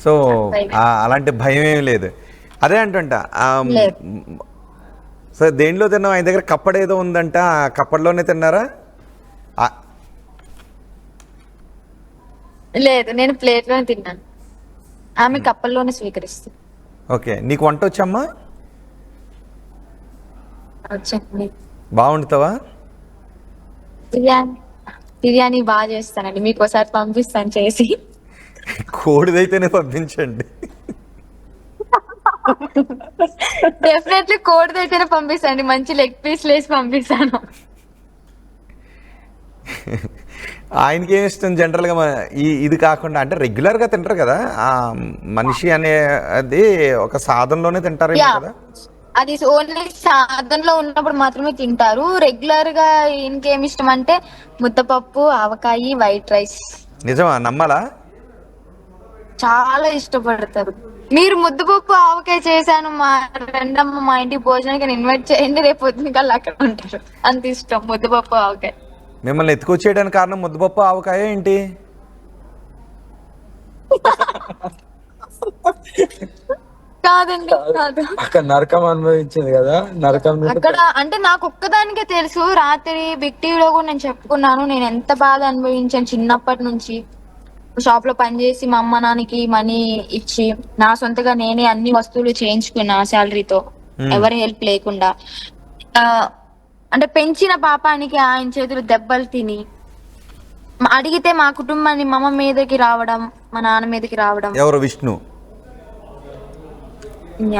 A: సో అలాంటి భయం ఏమి లేదు. అదే అంటుంటా. సో దేంట్లో తిన్నావు? ఆయన దగ్గర కప్పడ ఏదో ఉందంట, కప్పడలోనే తిన్నారా?
C: లేదు, నేను ప్లేట్ లోనే తిన్నాను, ఆమె కప్పల్లోనే స్వీకరిస్తుంది.
A: ఓకే, నీకు వంట వచ్చమ్మా?
C: వచ్చండి.
A: బాగుంటావా?
C: బిర్యానీ బాగా చేస్తానండి, మీకు ఒకసారి పంపిస్తాను చేసి.
A: కోడిదైతేనే పంపించండి.
C: డెఫినెట్లీ కోడిదైతేనే పంపిస్తాండి, మంచి లెగ్ పీస్ లేసి పంపిస్తాను.
A: ఆయనకి ఏమి ఇష్టం జనరల్గా? ఇది కాకుండా అంటే రెగ్యులర్గా తింటారు కదా, ఆ మనిషి అనే అది ఒక సాధనలోనే తింటారు కదా.
C: అది ఓన్లీ సాధనలో ఉన్నప్పుడు మాత్రమే తింటారు. రెగ్యులర్ గా ఇంకేం ఇష్టం అంటే ముద్దపప్పు, ఆవకాయ, వైట్ రైస్.
A: నిజమా? నమ్మాలా?
C: చాలా ఇష్టపడతారు. మీరు ముద్దపప్పు ఆవకాయ చేశాను మా రెండమ్మ మా ఇంటికి భోజనానికి ఇన్వైట్ చేయండి, రేపు పొద్దున కల్లా అక్కడ ఉంటారు. అంత ఇష్టం ముద్దపప్పు ఆవకాయ.
A: మిమ్మల్ని ఎత్తుకొచ్చేయడానికి కారణం ముద్దపప్పు ఆవకాయ ఏంటి?
C: కాదండి, కాదు.
B: అక్కడ నరకం అనుభవించింది కదా, నరకం
C: అక్కడ అంటే నాకు ఒక్కదానికే తెలుసు. రాత్రి బిగ్ టీవీలో కూడా నేను చెప్పుకున్నాను, నేను ఎంత బాధ అనుభవించాను చిన్నప్పటి నుంచి. షాప్ లో పనిచేసి మా అమ్మ నాన్నకి మనీ ఇచ్చి నా సొంతగా నేనే అన్ని వస్తువులు చేయించుకున్నా శాలరీతో, ఎవరి హెల్ప్ లేకుండా. అంటే పెంచిన పాపానికి ఆయన చేతులు దెబ్బలు తిని అడిగితే మా కుటుంబాన్ని మా అమ్మ మీదకి రావడం, మా నాన్న మీదకి రావడం.
A: ఎవరు? విష్ణు.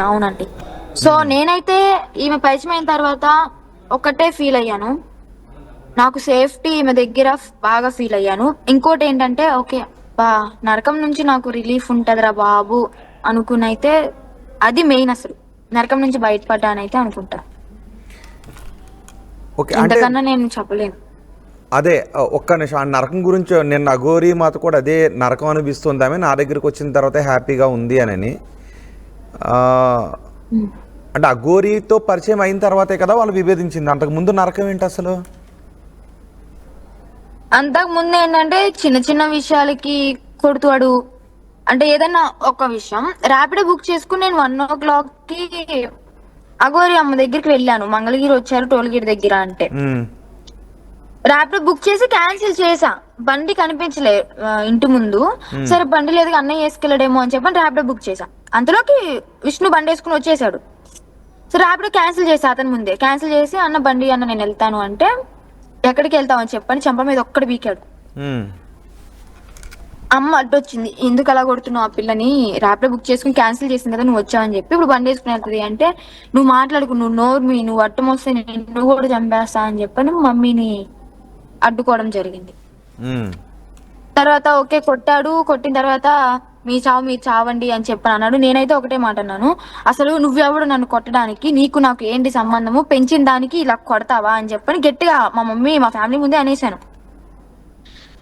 C: అవునండి. సో నేనైతే ఈమె పరిచయం అయిన తర్వాత ఒకటే ఫీల్ అయ్యాను, నాకు సేఫ్టీ ఈమె దగ్గర బాగా ఫీల్ అయ్యాను. ఇంకోటి ఏంటంటే ఓకే నరకం నుంచి నాకు రిలీఫ్ ఉంటదిరా బాబు అనుకునైతే అది మెయిన్, అసలు నరకం నుంచి బయటపడ్డానైతే అనుకుంటా.
A: ఓకే, అంటే
C: ఇంతకన్నా నేను చెప్పలేను.
A: అదే ఒక్క నిమిషం, ఆ నరకం గురించి నిన్న అఘోరి మాత కూడా అదే నరకం అనిపిస్తుంది ఆమె, నా దగ్గరికి వచ్చిన తర్వాత హ్యాపీగా ఉంది అని. అంటే అఘోరితో పరిచయం అయిన తర్వాతే కదా వాళ్ళు విభేదించింది, అంతకు ముందు నరకం ఏంటి అసలు?
C: అంతకు ముందు ఏంటంటే చిన్న చిన్న విషయాలకి కొడుతాడు. అంటే ఏదన్నా ఒక విషయం ర్యాపిడో బుక్ చేసుకుని నేను 1 o'clock కి అఘోరి అమ్మ దగ్గరికి వెళ్ళాను. మంగళగిరి వచ్చారు టోల్ గేట్ దగ్గర అంటే ర్యాపిడో బుక్ చేసి క్యాన్సిల్ చేసా. బండి కనిపించలే ఇంటి ముందు. సరే బండి లేదు అన్నయ్య వేసుకెళ్ళడేమో అని చెప్పని ర్యాపిడో బుక్ చేసా. అంతలోకి విష్ణు బండి వేసుకుని వచ్చేసాడు. సో ర్యాపిడో క్యాన్సిల్ చేసా అతని ముందే. క్యాన్సిల్ చేసి అన్న బండి అన్న నేను వెళ్తాను అంటే ఎక్కడికి వెళ్తామని చెప్పని చెంప మీద ఒక్కడి బీకాడు. అమ్మ అడ్డొచ్చింది, ఎందుకు అలా కొడుతున్నావు ఆ పిల్లని, ర్యాపిడో బుక్ చేసుకుని క్యాన్సిల్ చేసింది కదా నువ్వు వచ్చావని చెప్పి ఇప్పుడు బండి వేసుకుని వెళ్తుంది అంటే నువ్వు మాట్లాడుకు, నువ్వు నోర్మి, నువ్వు అట్టం వస్తే నువ్వు కూడా చంపేస్తా అని చెప్పని మమ్మీని అడ్డుకోవడం జరిగింది. తర్వాత ఓకే కొట్టాడు. కొట్టిన తర్వాత మీ చావు మీరు చావండి అని చెప్పని అన్నాడు. నేనైతే ఒకటే మాట అన్నాను, అసలు నువ్వెవడు నన్ను కొట్టడానికి, నీకు నాకు ఏంటి సంబంధము, పెంచిన దానికి ఇలా కొడతావా అని చెప్పని గట్టిగా మా మమ్మీ మా ఫ్యామిలీ ముందే అనేసాను.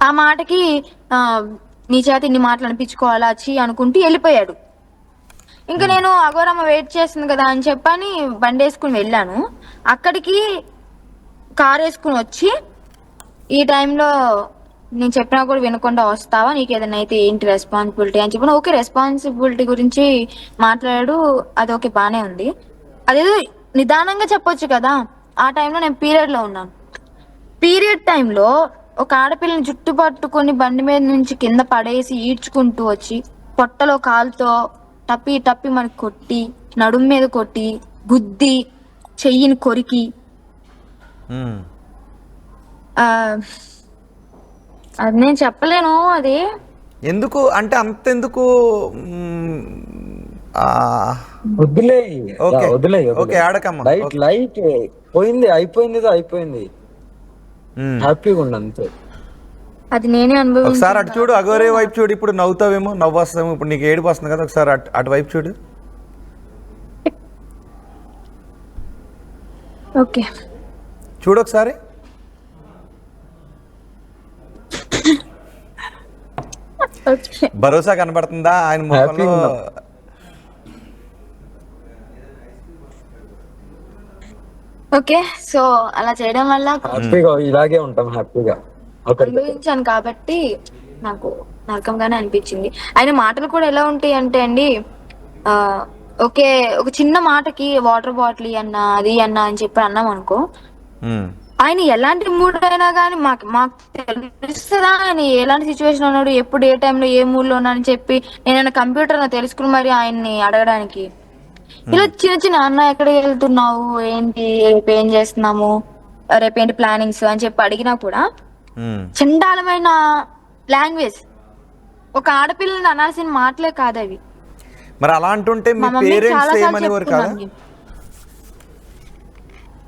C: ఆ మాటకి నీ చేత ఇన్ని మాటలు అనిపించుకోవాలా వచ్చి అనుకుంటూ వెళ్ళిపోయాడు. ఇంకా నేను అఘోరమ్మ వెయిట్ చేస్తుంది కదా అని చెప్పని బండి వేసుకుని వెళ్ళాను. అక్కడికి కార్ వేసుకుని వచ్చి ఈ టైంలో నేను చెప్పినా కూడా వినకుండా వస్తావా, నీకు ఏదైనా అయితే ఏంటి రెస్పాన్సిబిలిటీ అని చెప్పిన. ఓకే రెస్పాన్సిబిలిటీ గురించి మాట్లాడాడు, అది ఓకే బానే ఉంది. అదేదో నిదానంగా చెప్పొచ్చు కదా. ఆ టైంలో నేను పీరియడ్ లో ఉన్నాను. పీరియడ్ టైంలో ఒక ఆడపిల్లని జుట్టు పట్టుకొని బండి మీద నుంచి కింద పడేసి ఈడ్చుకుంటూ వచ్చి పొట్టలో కాలుతో టప్పి టప్పి మనకి కొట్టి, నడుం మీద కొట్టి, గుద్ది, చెయ్యిని కొరికి, అది నేను చెప్పలేను. అది
A: ఎందుకు అంటే అంతెందుకు?
B: వదిలే
A: ఓకే
B: వదిలే
A: ఓకే, ఆడకమ్మ.
B: లైట్ లైట్ పోయింది, అయిపోయింది. హ్యాపీగా ఉండు అంతే.
C: అది నేనే అనుభవం.
A: ఒకసారి అటు చూడు, అఘోరే వైపు చూడు. ఇప్పుడు నవ్వుతావేమో, నవ్వు వస్తావేమో. ఇప్పుడు నీకు ఏడుపు వస్తుంది కదా, ఒకసారి అటు వైపు చూడు.
C: ఓకే
A: చూడు ఒకసారి. భరోసా కనబడుతుందా ఆయన ముఖంలో?
C: ఓకే, సో అలా చేయడం వల్ల
B: హ్యాపీగా ఇలాగే ఉంటాం, హ్యాపీగా
C: అనుభవించాను కాబట్టి నాకు నరకంగానే అనిపించింది. ఆయన మాటలు కూడా ఎలా ఉంటాయి అంటే అండి, ఓకే ఒక చిన్న మాటకి వాటర్ బాటిల్ అన్నా అది అన్నా అని చెప్పి అన్నాం అనుకో, ఆయన ఎలాంటి మూడ్ అయినా కానీ మాకు తెలుస్తుందా ఆయన ఎలాంటి సిచ్యువేషన్ ఉన్నాడు, ఎప్పుడు ఏ టైంలో ఏ మూడ్ లో ఉన్నా అని చెప్పి నేను కంప్యూటర్ తెలుసుకుని మరి ఆయన్ని అడగడానికి. ఇలా చిన్న చిన్న అన్న ఎక్కడికి వెళ్తున్నావు, ఏంటి రేపు ఏం చేస్తున్నాము, రేపు ఏంటి ప్లానింగ్స్ అని చెప్పి అడిగినా కూడా చండాలమైన లాంగ్వేజ్, ఒక ఆడపిల్లని అనాల్సిన మాటలే కాదు అవి.
A: మరి అలా అంటుంటే మీ పేరెంట్స్ ఏమనేవారు కదా?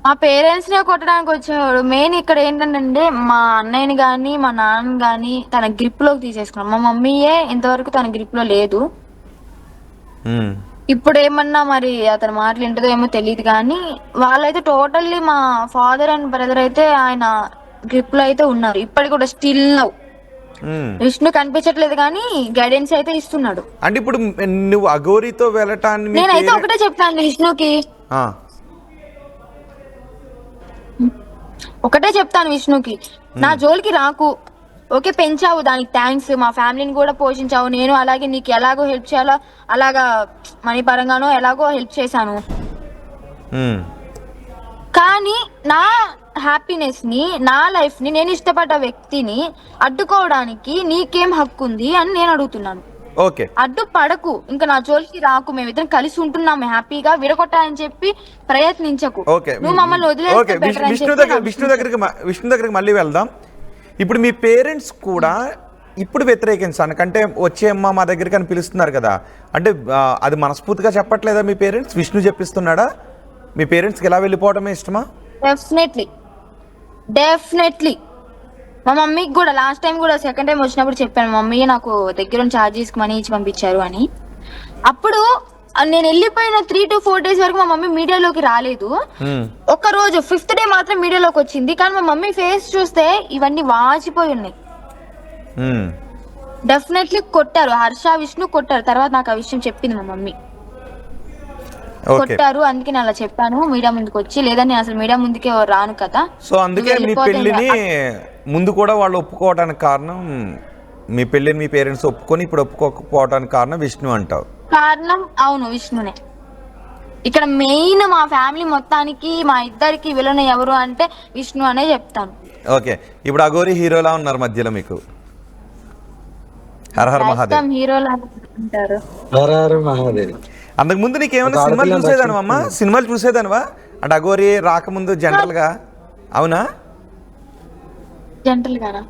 C: మా పేరెంట్స్ నే కొట్టడానికి వచ్చేవాడు. మెయిన్ ఇక్కడ ఏంటంటే మా అన్నయ్యని గాని మా నాన్న గాని తన గ్రిప్ లోకి తీసేసుకున్నాం. మా మమ్మీయే ఇంతవరకు తన గ్రిప్ లో లేదు. ఇప్పుడు ఏమన్నా మరి అతని మాటలు ఏంటో ఏమో తెలియదు కానీ వాళ్ళైతే టోటల్లీ మా ఫాదర్ అండ్ బ్రదర్ అయితే ఆయన గ్రిప్ లో అయితే ఉన్నారు. ఇప్పటికి కూడా స్టిల్ నౌ. విష్ణు కనిపించట్లేదు కానీ గైడెన్స్ అయితే ఇస్తున్నాడు.
A: అంటే ఇప్పుడు నువ్వు అఘోరితో వెళ్ళటాన్ని
C: నేనైతే ఒకటే చెప్తాను విష్ణుకి, ఒకటే చెప్తాను విష్ణుకి, నా జోలికి రాకు. ఓకే పెంచావు, దానికి థ్యాంక్స్. మా ఫ్యామిలీని కూడా పోషించావు. నేను అలాగే నీకు ఎలాగో హెల్ప్ చేయాలో అలాగా మనీ పరంగానో ఎలాగో హెల్ప్ చేశాను. కానీ నా హ్యాపీనెస్ ని, నా లైఫ్ ని, నేను ఇష్టపడ్డ వ్యక్తిని అడ్డుకోవడానికి నీకేం హక్కు ఉంది అని నేను అడుగుతున్నాను.
A: ఓకే
C: అడ్డు పడకు, ఇంకా నా జోలికి రాకు. మేమిద్దరం కలిసి ఉంటున్నాము హ్యాపీగా, విడగొట్టాలని చెప్పి ప్రయత్నించకు. నువ్వు మమ్మల్ని వదిలేస్తే బెటర్ అని చెప్పి
A: విష్ణు దగ్గరికి మళ్ళీ వెళ్దాం. ఇప్పుడు మీ పేరెంట్స్ కూడా ఇప్పుడు వ్యతిరేకించాను కంటే వచ్చేమ్మా మా దగ్గరికి అని పిలుస్తున్నారు కదా, అంటే అది మనస్ఫూర్తిగా చెప్పట్లేదా మీ పేరెంట్స్? విష్ణు చెప్పిస్తున్నాడా? మీ పేరెంట్స్కి ఎలా వెళ్ళిపోవడమే ఇష్టమా?
C: డెఫినెట్లీ మా మమ్మీకి కూడా లాస్ట్ టైం కూడా సెకండ్ టైం వచ్చినప్పుడు చెప్పాను, మమ్మీ నాకు దగ్గర ఛార్జెస్ కి మనీ ఇచ్చి పంపించారు అని. అప్పుడు నేను వెళ్ళిపోయిన 3 to 4 days వరకు మా మమ్మీ మీడియాలోకి రాలేదు. ఒక రోజు 5th డే మాత్రం మీడియాలోకి వచ్చింది. కానీ మా మమ్మీ ఫేస్ చూస్తే ఇవన్నీ వాచిపోయి ఉన్నాయి. డెఫినెట్లీ కొట్టారు, హర్ష విష్ణు కొట్టారు. తర్వాత నాకు ఆ విషయం చెప్పింది మా మమ్మీ. కొట్టారు, అందుకే నేను అలా చెప్పాను మీడియా ముందుకు వచ్చి, లేదని అసలు మీడియా ముందుకే రాను కదా.
A: సో అందుకే మీ పెళ్లిని ముందు కూడా వాళ్ళు ఒప్పుకోవడానికి కారణం, మీ పెళ్లిని మీ పేరెంట్స్ ఒప్పుకొని ఇప్పుడు ఒప్పుకోకపోవడానికి కారణం విష్ణు అంటావు?
C: కారణం అవును, విష్ణునే. ఇక్కడ మెయిన్ మా ఫ్యామిలీ మొత్తానికి మా ఇద్దరికి విలన్ ఎవరు అంటే విష్ణు అనే చెప్తాను.
A: ఓకే, ఇప్పుడు అఘోరి హీరోలా ఉన్నారు మధ్యలో మీకు. హర హర మహాదేవ్
C: హీరోలా అంటారు.
B: హర హర మహాదేవ్.
A: అంతకు ముందు నీకేమైనా సినిమాలు చూసేదానివా అమ్మా? సినిమాలు చూసేదానివా అంటే అఘోరి రాకముందు జనరల్ గా? అవునా?
C: జనరల్ గానా?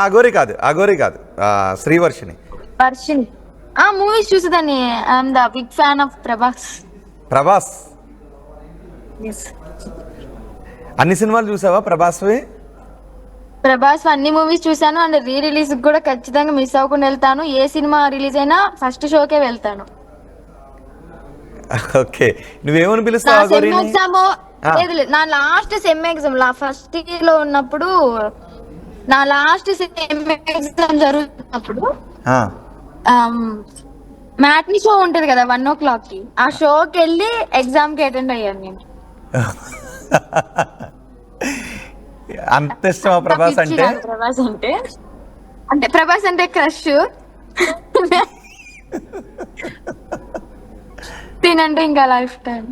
A: అఘోరి కాదు శ్రీవర్షిని.
C: వర్షిని మూవీస్ చూసేదాన్ని. I'm the big fan of Prabhas.
A: అన్ని సినిమాలు చూసావా ప్రభాస్వి?
C: ప్రభాస్ అన్ని మూవీస్ చూసాను. అండ్ రిలీజ్ కూడా ఖచ్చితంగా మిస్ అవ్వకుండా వెళ్తాను. ఏ సినిమా రిలీజ్ అయినా ఫస్ట్ షోకే వెళ్తాను.
A: ఓకే, నువ్వేమని పిలుస్తావు?
C: నా last sem exam first year లో ఉన్నప్పుడు, నా లాస్ట్ సెమ్ ఎగ్జామ్ జరుగుతున్నప్పుడు మ్యాట్ని షో ఉంటది కదా 1 o'clock కి, ఆ షోకి వెళ్ళి ఎగ్జామ్ కి అటెండ్ అయ్యాను నేను.
A: అంత ఇష్టమా ప్రభాస్ అంటే?
C: ప్రభాస్ అంటే క్రష్. తినంటే ఇంకా లైఫ్ టైం.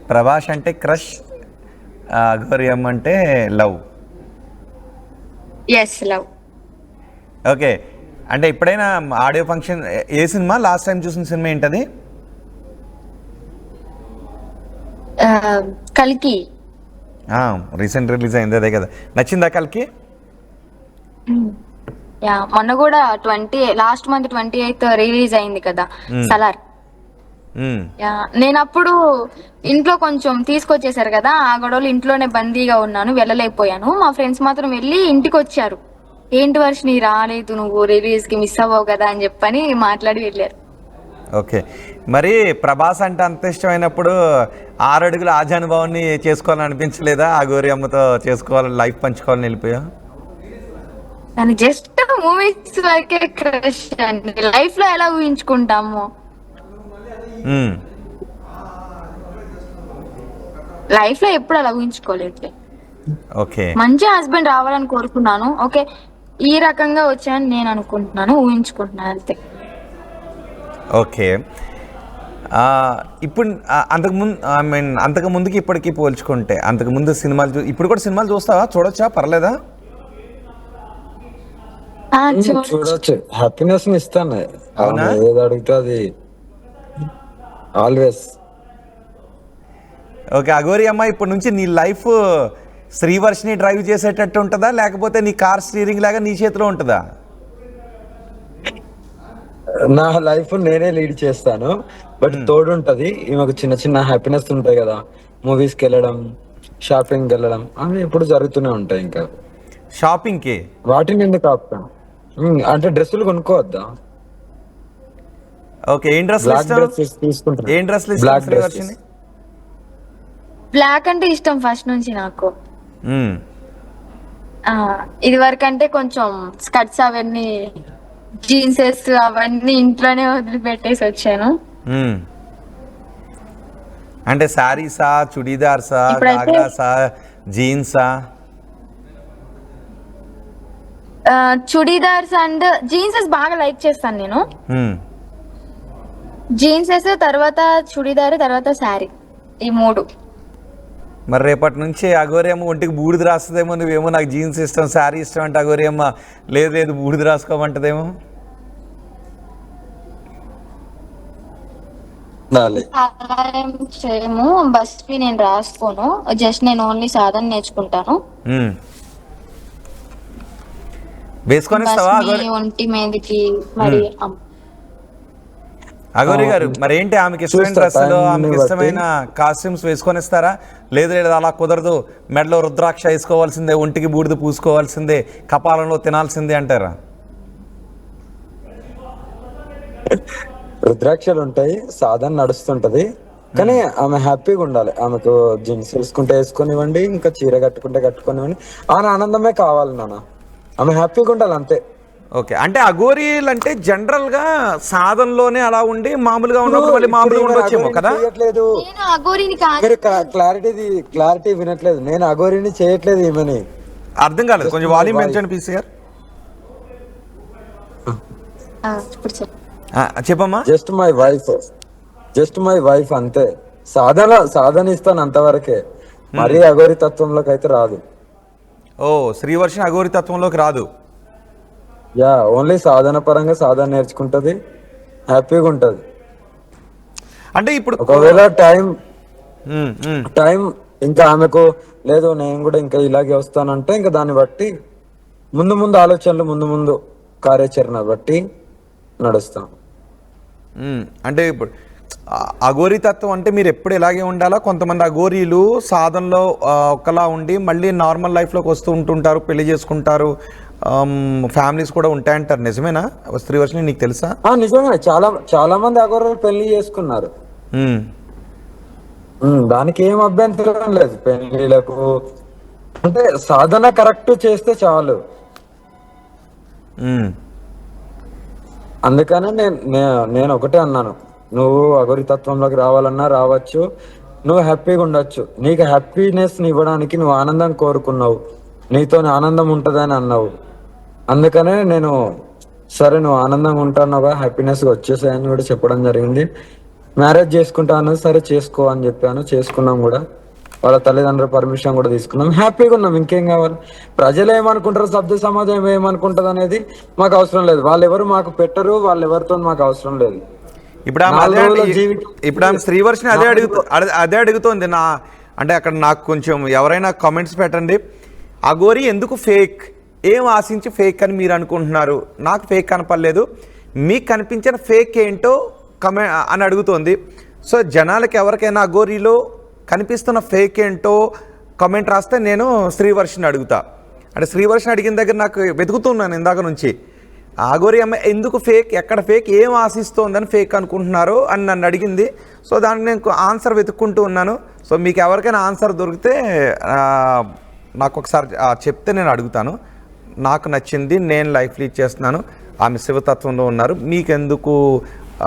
A: ప్రభాస్ అంటే క్రష్, అఘోరియం అంటే లవ్.
C: Yes, love.
A: ఓకే, అంటే ఎప్పుడైనా ఆడియో ఫంక్షన్, ఏ సినిమా లాస్ట్ టైం చూసిన సినిమా ఏంటది?
C: కల్కి.
A: రీసెంట్ రిలీజ్ అయింది అదే కదా. నచ్చిందా కల్కి?
C: మొన్న కూడా లాస్ట్ మంత్ 28th రిలీజ్ అయింది కదా సలార్. నేను అప్పుడు ఇంట్లో కొంచెం తీసుకొచ్చేసారు కదా, ఆ గొడవలు ఇంట్లోనే బందీగా ఉన్నాను, వెళ్ళలేకపోయాను. మా ఫ్రెండ్స్ మాత్రం వెళ్ళి ఇంటికి వచ్చారు. ఏంటి వర్షిని రాలేదు నువ్వు, రిలీజ్ కి మిస్ అవ్వవు కదా అని చెప్పని మాట్లాడి వెళ్ళారు.
A: ఓకే, మరి ప్రభాస్ అంటే అంత ఇష్టమైనప్పుడు 6 అడుగుల ఆజానుభావాన్ని చేసుకోవాలని అనిపించలేదా? అఘోరి అమ్మతో చేసుకోవాలని, లైఫ్ పంచుకోవాలని వెళ్ళిపోయా?
C: కానీ జస్ట్ మూవీస్ వరకే క్రష్ అండి, లైఫ్ లో ఎలా ఊహించుకుంటాము? లైఫ్ లో ఎప్పుడు అలా ఊహించుకోలేదు.
A: ఓకే,
C: మంచి హస్బెండ్ రావాలని కోరుకున్నాను. ఓకే, ఈ రకంగా వచ్చాయని నేను అనుకుంటున్నాను, ఊహించుకుంటున్నాను అంతే.
A: ఓకే, ఇప్పుడు అంతకు ముందుకి ఇప్పటికీ పోల్చుకుంటే, అంతకు ముందు సినిమాలు ఇప్పుడు కూడా సినిమాలు చూస్తావా? చూడొచ్చా? పర్లేదా?
B: చూడొచ్చు, హ్యాపీనెస్ ఇస్తాను. ఏది అడిగితే అది ఆల్వేస్.
A: ఓకే, అఘోరి అమ్మ ఇప్పటి నుంచి నీ లైఫ్ శ్రీవర్షిని డ్రైవ్ చేసేటట్టు ఉంటుందా, లేకపోతే నీ కార్ స్టీరింగ్ లాగా నీ చేతిలో ఉంటుందా?
B: నా లైఫ్ నేనే లీడ్ చేస్తాను, బట్ తోడు ఉంటది. ఈమెకు చిన్న చిన్న హ్యాపీనెస్ ఉంటాయి కదా, మూవీస్ కి వెళ్ళడం, షాపింగ్ వెళ్ళడం, అవి ఎప్పుడు జరుగుతూనే ఉంటాయి. ఇంకా
A: షాపింగ్ కి
B: వాటిని ఎందుకు ఆపుతాను? అంటే డ్రెస్సులు కొనుక్కోవద్దా?
A: ఓకే, ఏం డ్రెస్ తీసుకుంటాను? ఏం డ్రెస్?
C: బ్లాక్ అంటే ఇష్టం ఫస్ట్ నుంచి నాకు. ఇది వరకు అంటే కొంచెం స్కర్ట్స్ అవన్నీ, జీన్సెస్ అవన్నీ ఇంట్లోనే వదిలిపెట్టేసి వచ్చాను.
A: అంటే సారీసా, చుడీదార్సా, గాగ్రాసా, జీన్సా?
C: చుడీదార్స్ అండ్ జీన్సెస్ బాగా లైక్ చేస్తాను నేను. జీన్సెస్, తర్వాత చుడీదార్, తర్వాత శారీ, ఈ 3.
A: మరి రేపటి నుంచి అఘోరి అమ్మ ఒంటికి బూడిద రాస్తుందేమో, నువ్వేమో నాకు జీన్స్ ఇష్టం, శారీ ఇష్టం అంటే అఘోరి అమ్మ లేదు బూడిద రాసుకోమంటదేమో.
C: చేయము, బస్ నేను రాసుకోను, జస్ట్ నేను ఓన్లీ సాధన నేర్చుకుంటాను. ఒంటి మీదకి మరి.
A: అఘోరి గారు, మరి ఏంటి ఆమెకి ఇష్టమైన డ్రెస్సులు, ఆమెకి ఇష్టమైన కాస్ట్యూమ్స్ వేసుకొని ఇస్తారా? లేదు అలా కుదరదు, మెడలో రుద్రాక్ష వేసుకోవాల్సిందే, ఒంటికి బూడిద పూసుకోవాల్సిందే, కపాలంలో తినాల్సిందే అంటారా?
B: రుద్రాక్షలు ఉంటాయి, సాధన నడుస్తుంటది, కానీ ఆమె హ్యాపీగా ఉండాలి. ఆమెకు జీన్స్ వేసుకుంటే వేసుకొనివ్వండి, ఇంకా చీర కట్టుకుంటే కట్టుకొనివ్వండి, ఆమె ఆనందమే కావాలి నాన్న. ఆమె హ్యాపీగా ఉండాలి అంతే.
A: ఓకే, అంటే అఘోరీలు అంటే జనరల్ గా సాధనలోనే అలా ఉండి మామూలుగా ఉన్నప్పుడు మళ్ళీ మామూలుగా ఉండొచ్చేమో కదా.
B: చేయట్లేదు,
C: నేను అఘోరిని కాదు.
B: మీరు క్లారిటీ వినట్లేదు. నేను అఘోరిని చేయట్లేదు, ఈమెని.
A: అర్థం కాలేదు, కొంచెం వాల్యూమ్ పెంచండి పీసీ గారు.
C: ఇప్పుడు చెప్పు.
A: చెప్పమ్మా.
B: జస్ట్ మై వైఫ్ అంతే. సాధన ఇస్తాను అంతవరకే, మరీ అఘోరి తత్వంలోకి అయితే రాదు.
A: ఓ, శ్రీవర్షిని అఘోరి తత్వంలోకి రాదు.
B: యా, ఓన్లీ సాధన పరంగా సాధన నేర్చుకుంటది, హ్యాపీగా ఉంటది.
A: అంటే ఇప్పుడు
B: ఒకవేళ టైం ఇంకా ఆమెకు లేదు, నేను కూడా ఇంకా ఇలాగే వస్తానంటే ఇంకా దాన్ని బట్టి ముందు ఆలోచనలు, ముందు కార్యాచరణ బట్టి నడుస్తాం.
A: అంటే ఇప్పుడు అఘోరి తత్వం అంటే మీరు ఎప్పుడు ఇలాగే ఉండాలా? కొంతమంది అఘోరీలు సాధనలో ఒకలా ఉండి మళ్ళీ నార్మల్ లైఫ్లోకి వస్తూ ఉంటుంటారు, పెళ్లి చేసుకుంటారు, ఫ్యామిలీస్ కూడా ఉంటాయంటారు. నిజమేనా శ్రీవర్షిని, నీకు తెలుసా?
B: నిజమే, చాలా మంది అఘోరులు పెళ్లి చేసుకున్నారు. దానికి ఏం అభ్యంతరం లేదు పెళ్లిలకు. అంటే సాధన కరెక్ట్ చేస్తే చాలు. అందుకనే నేను ఒకటే అన్నాను, నువ్వు అఘోరి తత్వంలోకి రావాలన్నా రావచ్చు, నువ్వు హ్యాపీగా ఉండొచ్చు. నీకు హ్యాపీనెస్ ఇవ్వడానికి నువ్వు ఆనందం కోరుకున్నావు, నీతో ఆనందం ఉంటుందని అన్నావు. అందుకనే నేను సరే నువ్వు ఆనందంగా ఉంటానుగా, హ్యాపీనెస్గా వచ్చేసాయని కూడా చెప్పడం జరిగింది. మ్యారేజ్ చేసుకుంటాను, సరే చేసుకో అని చెప్పాను, చేసుకున్నాం కూడా. వాళ్ళ తల్లిదండ్రుల పర్మిషన్ కూడా తీసుకున్నాం, హ్యాపీగా ఉన్నాం. ఇంకేం కావాలి? ప్రజలు ఏమనుకుంటారు, సభ్య సమాజం ఏమనుకుంటది అనేది మాకు అవసరం లేదు. వాళ్ళు ఎవరు మాకు పెట్టరు, వాళ్ళు ఎవరితో మాకు అవసరం లేదు.
A: ఇప్పుడు ఆమె శ్రీవర్షిని అదే అడుగుతోంది నా. అంటే అక్కడ నాకు కొంచెం ఎవరైనా కామెంట్స్ పెట్టండి, అఘోరి ఎందుకు ఫేక్, ఏం ఆశించి ఫేక్ అని మీరు అనుకుంటున్నారు? నాకు ఫేక్ కనపడలేదు, మీకు కనిపించిన ఫేక్ ఏంటో అని అడుగుతోంది. సో జనాలకి ఎవరికైనా అఘోరీలో కనిపిస్తున్న ఫేక్ ఏంటో కామెంట్ రాస్తే నేను శ్రీవర్షిని అడుగుతా. అంటే శ్రీవర్షిని అడిగిన దగ్గర నాకు వెతుకుతున్నాను ఇందాక నుంచి, అఘోరి అమ్మాయి ఎందుకు ఫేక్, ఎక్కడ ఫేక్, ఏం ఆశిస్తోందని ఫేక్ అనుకుంటున్నారు అని నన్ను అడిగింది. సో దానికి నేను ఆన్సర్ వెతుక్కుంటూ ఉన్నాను. సో మీకు ఎవరికైనా ఆన్సర్ దొరికితే నాకు ఒకసారి చెప్తే నేను అడుగుతాను. నాకు నచ్చింది, నేను లైఫ్ లీడ్ చేస్తున్నాను, ఆమె శివతత్వంలో ఉన్నారు, మీకెందుకు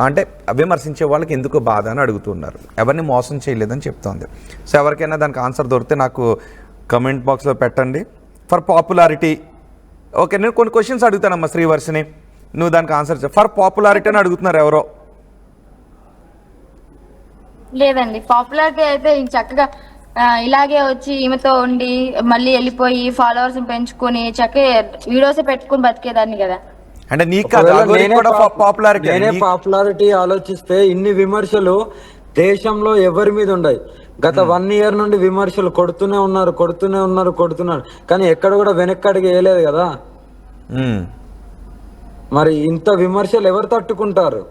A: అంటే విమర్శించే వాళ్ళకి ఎందుకు బాధ అని అడుగుతున్నారు. ఎవరిని మోసం చేయలేదని చెప్తోంది. సో ఎవరికైనా దానికి ఆన్సర్ దొరికితే నాకు కమెంట్ బాక్స్లో పెట్టండి. ఫర్ పాపులారిటీ, ఓకే, నేను కొన్ని క్వశ్చన్స్ అడుగుతానమ్మా శ్రీవర్షిని, నువ్వు దానికి ఆన్సర్ ఫర్ పాపులారిటీ అని అడుగుతున్నారు ఎవరో.
C: లేదండి, పాపులారిటీ అయితే చక్కగా ఇలాగే వచ్చి ఈమెతో ఉండి మళ్ళీ వెళ్ళిపోయి ఫాలోవర్స్ పెంచుకొని చక్కగా వీడియోస్ పెట్టుకుని బతికేదాన్ని కదా.
A: అంటే నీకు
B: పాపులారిటీ ఆలోచిస్తే ఇన్ని విమర్శలు దేశంలో ఎవరి మీద ఉన్నాయి. గత 1 year నుండి విమర్శలు కొడుతూనే ఉన్నారు, కానీ ఎక్కడ కూడా వెనక్కి అడిగి వేయలేదు కదా. మరి ఇంత విమర్శలు ఎవరు తట్టుకుంటారు?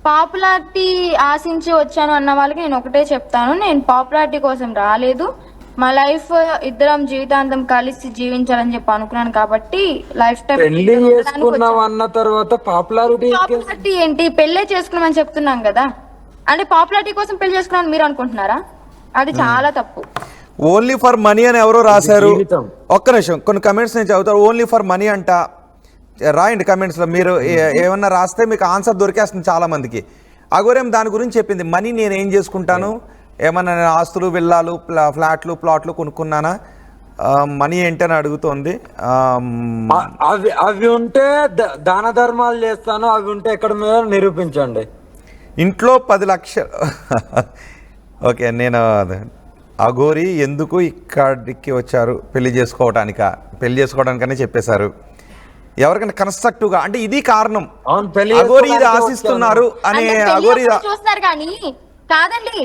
C: పాపులారిటీ ఆశించి వచ్చాను అన్న వాళ్ళకి నేను ఒకటే చెప్తాను, నేను పాపులారిటీ కోసం రాలేదు. మా లైఫ్ ఇద్దరం జీవితాంతం కలిసి జీవించాలని చెప్పి అనుకున్నాను కాబట్టి లైఫ్ టైం.
B: పెళ్లి చేసుకున్నాం అన్న తర్వాత పాపులారిటీ
C: ఏంటి? పెళ్ళే చేసుకున్నామని చెప్తున్నాం కదా. అంటే పాపులారిటీ కోసం పెళ్లి చేసుకున్నాను మీరు అనుకుంటున్నారా? అది చాలా తప్పు.
A: ఓన్లీ ఫర్ మనీ అని ఎవరో రాశారు. ఒక్క నిమిషం, కొన్ని కమెంట్స్ నేను చదువుతాను. ఓన్లీ ఫర్ మనీ అంట, రాయండి కమెంట్స్లో. మీరు ఏమన్నా రాస్తే మీకు ఆన్సర్ దొరికేస్తుంది చాలా మందికి. అఘోరేం దాని గురించి చెప్పింది, మనీ నేను ఏం చేసుకుంటాను, ఏమన్నా నేను ఆస్తులు, విల్లాలు, ఫ్లాట్లు, ప్లాట్లు కొనుక్కున్నానా, మనీ ఏంటని అడుగుతోంది.
B: అవి ఉంటే దాన ధర్మాలు చేస్తాను, అవి ఉంటే ఎక్కడ మీద నిరూపించండి.
A: ఇంట్లో 10 లక్షలు. ఓకే, నేను అఘోరి ఎందుకు ఇక్కడికి వచ్చారు, పెళ్లి చేసుకోవడానికనే చెప్పేశారు. ఎవరికైనా కన్స్ట్రక్టివ్ గా అంటే ఇది కారణం, అఘోరి ఇది ఆశిస్తున్నారు అని అఘోరి
C: చూస్తున్నారు. కానీ కాదండి,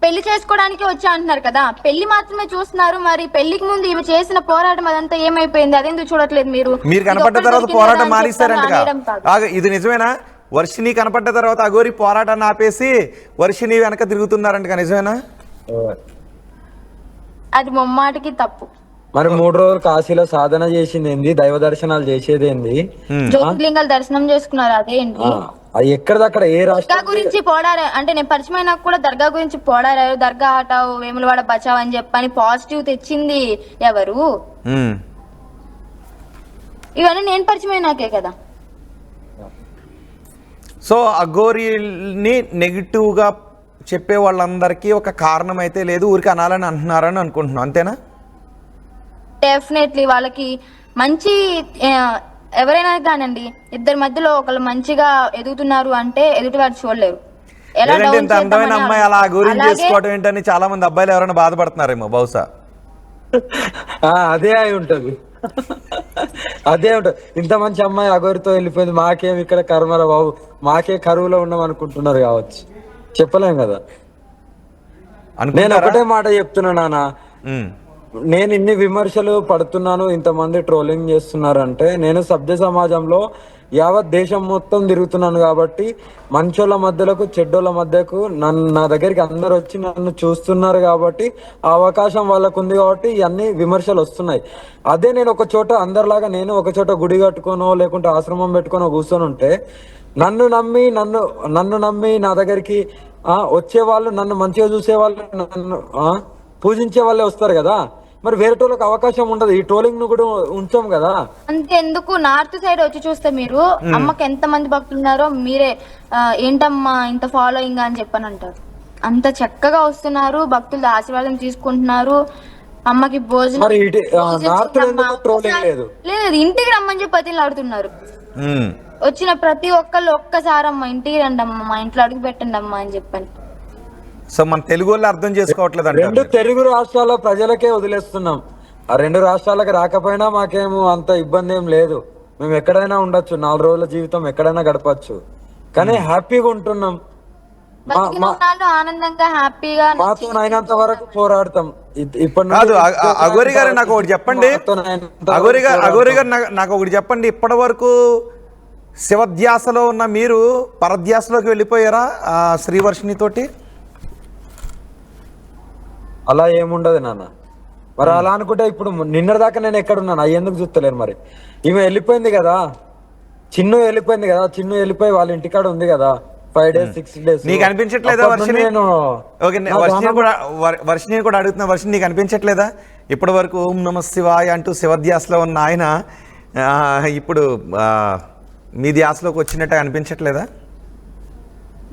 C: పెళ్లి చేసుకోవడానికి వచ్చా అంటున్నారు కదా, పెళ్లి మాత్రమే చూస్తున్నారు. మరి పెళ్లికి ముందు ఇవి చేసిన పోరాటం అదంతా ఏమైపోయింది? అదెందుకు చూడట్లేదు? మీరు
A: కనపడ్డ తర్వాత పోరాటం మానేస్తారంట. ఇది నిజమేనా? వర్షిని కనపడ్డ తర్వాత అఘోరి పోరాటాన్ని ఆపేసి వర్షిని వెనక తిరుగుతున్నారంట, నిజమేనా?
C: అది ముమ్మాటికి తప్పు.
B: మరి 3 రోజులు కాశీలో సాధన చేసింది ఏంది, దైవ దర్శనాలు చేసేది ఏంది?
C: జ్యోతిర్లింగాలు దర్శనం చేసుకున్నారు అదేంటి?
B: అది ఎక్కడిదక్కడ ఏ
C: దర్గా
B: రాష్ట్రం
C: గురించి పోడారే అంటే నేను పరిచయం అయినా కూడా దర్గా గురించి పోడారారు, దర్గా హటావు వేములవాడ బచావ్ అని చెప్పని పాజిటివ్ తెచ్చింది ఎవరు? ఇవన్నీ నేను పరిచయం అయినాకే కదా.
A: సో అఘోరీని నెగిటివ్గా చెప్పే వాళ్ళందరికీ ఒక కారణం అయితే లేదు, ఊరికి అనాలని అంటున్నారని అనుకుంటున్నాం, అంతేనా?
C: డెఫినెట్లీ వాళ్ళకి మంచి ఎవరైనా కానండి, ఇద్దరి మధ్యలో ఒకళ్ళు మంచిగా ఎదుగుతున్నారు అంటే ఎదుటి వారు చూడలేరు. ఎలా
A: లేదంటే
C: డౌన్
A: ఇంత అందమైన అమ్మాయి అలా గురించి
C: అలాగే
A: చేసుకోవడం ఏంటని చాలా మంది అబ్బాయిలు ఎవరైనా బాధపడుతున్నారేమో బహుశా.
B: అదే అయి ఉంటది. అదే ఉంటది. ఇంత మంచి అమ్మాయి అగోరితో వెళ్ళిపోయింది, మాకేం ఇక్కడ కర్మరా బాబు, మాకే కరువులో ఉన్నాం అనుకుంటున్నారు కావచ్చు, చెప్పలేం కదా. నేను ఒకటే మాట చెప్తున్నా నాన్న, నేను ఇన్ని విమర్శలు పడుతున్నాను, ఇంతమంది ట్రోలింగ్ చేస్తున్నారంటే నేను సభ్య సమాజంలో యావత్ దేశం మొత్తం తిరుగుతున్నాను కాబట్టి మంచోళ్ళ మధ్యలకు చెడ్డోళ్ళ మధ్యకు నా దగ్గరికి అందరు వచ్చి నన్ను చూస్తున్నారు కాబట్టి ఆ అవకాశం వాళ్ళకు ఉంది కాబట్టి ఇవన్నీ విమర్శలు వస్తున్నాయి. అదే నేను ఒక చోట అందరిలాగా నేను ఒక చోట గుడి కట్టుకోనో లేకుంటే ఆశ్రమం పెట్టుకోనో కూర్చొని ఉంటే నన్ను నమ్మి నా దగ్గరికి వచ్చే వాళ్ళు, నన్ను మంచిగా చూసే వాళ్ళు, నన్ను పూజించే వాళ్ళే వస్తారు కదా. మరి వేరేటోళ్ళకి అవకాశం ఉండదు, ఈ ట్రోలింగ్ ను కూడా ఉంచాం కదా.
C: అంతే ఎందుకు నార్త్ సైడ్ వచ్చి చూస్తే మీరు అమ్మకి ఎంత మంది భక్తులు ఉన్నారో మీరే ఏంటమ్మా ఇంత ఫాలోయింగ్ అని చెప్పని అంటారు. అంత చక్కగా వస్తున్నారు, భక్తులు ఆశీర్వాదం తీసుకుంటున్నారు, అమ్మకి భోజనం లేదు ఇంటికి రమ్మని చెప్పి పతిని ఆడుతున్నారు. వచ్చిన ప్రతి ఒక్కళ్ళు ఒక్కసారి అమ్మ ఇంటికి రండి అమ్మ, మా ఇంట్లో అడుగు పెట్టండి అమ్మా అని చెప్పని.
A: సో మన తెలుగు వాళ్ళు అర్థం చేసుకోవట్లేదు.
B: 2 తెలుగు రాష్ట్రాల ప్రజలకే వదిలేస్తున్నాం, ఆ 2 రాష్ట్రాలకు రాకపోయినా మాకేమో అంత ఇబ్బంది ఏం లేదు, మేము ఎక్కడైనా ఉండొచ్చు, 4 రోజుల జీవితం ఎక్కడైనా గడపచ్చు, కానీ హ్యాపీగా ఉంటున్నాం.
C: ఆనందంగా హ్యాపీగా
B: మాతో అయినంత వరకు పోరాడతాం.
A: కాదు అఘోరి గారు నాకు ఒకటి చెప్పండి, అఘోరి గారు నాకు ఒకటి చెప్పండి, ఇప్పటి వరకు శివధ్యాసలో ఉన్న మీరు పరధ్యాసలోకి వెళ్ళిపోయారా ఆ శ్రీవర్షిణి తోటి?
B: అలా ఏముండదు నాన్న. మరి అలా అనుకుంటే ఇప్పుడు నిన్నటిదాకా నేను ఎక్కడున్నాను అవి ఎందుకు చూస్తలేను? మరి ఈమె వెళ్ళిపోయింది కదా, చిన్ను వెళ్ళిపోయింది కదా, చిన్ను వెళ్ళిపోయి వాళ్ళ ఇంటికాడ ఉంది కదా 5 days 6 days.
A: నీకు అనిపించట్లేదా వర్షిని? వర్షిని కూడా అడుగుతున్నా, వర్షిని నీకు అనిపించట్లేదా ఇప్పటి వరకు ఓం నమ శివాయ అంటూ శివధ్యాసలో ఉన్న ఆయన ఇప్పుడు మీ ధ్యాసలోకి వచ్చినట్టు అనిపించట్లేదా?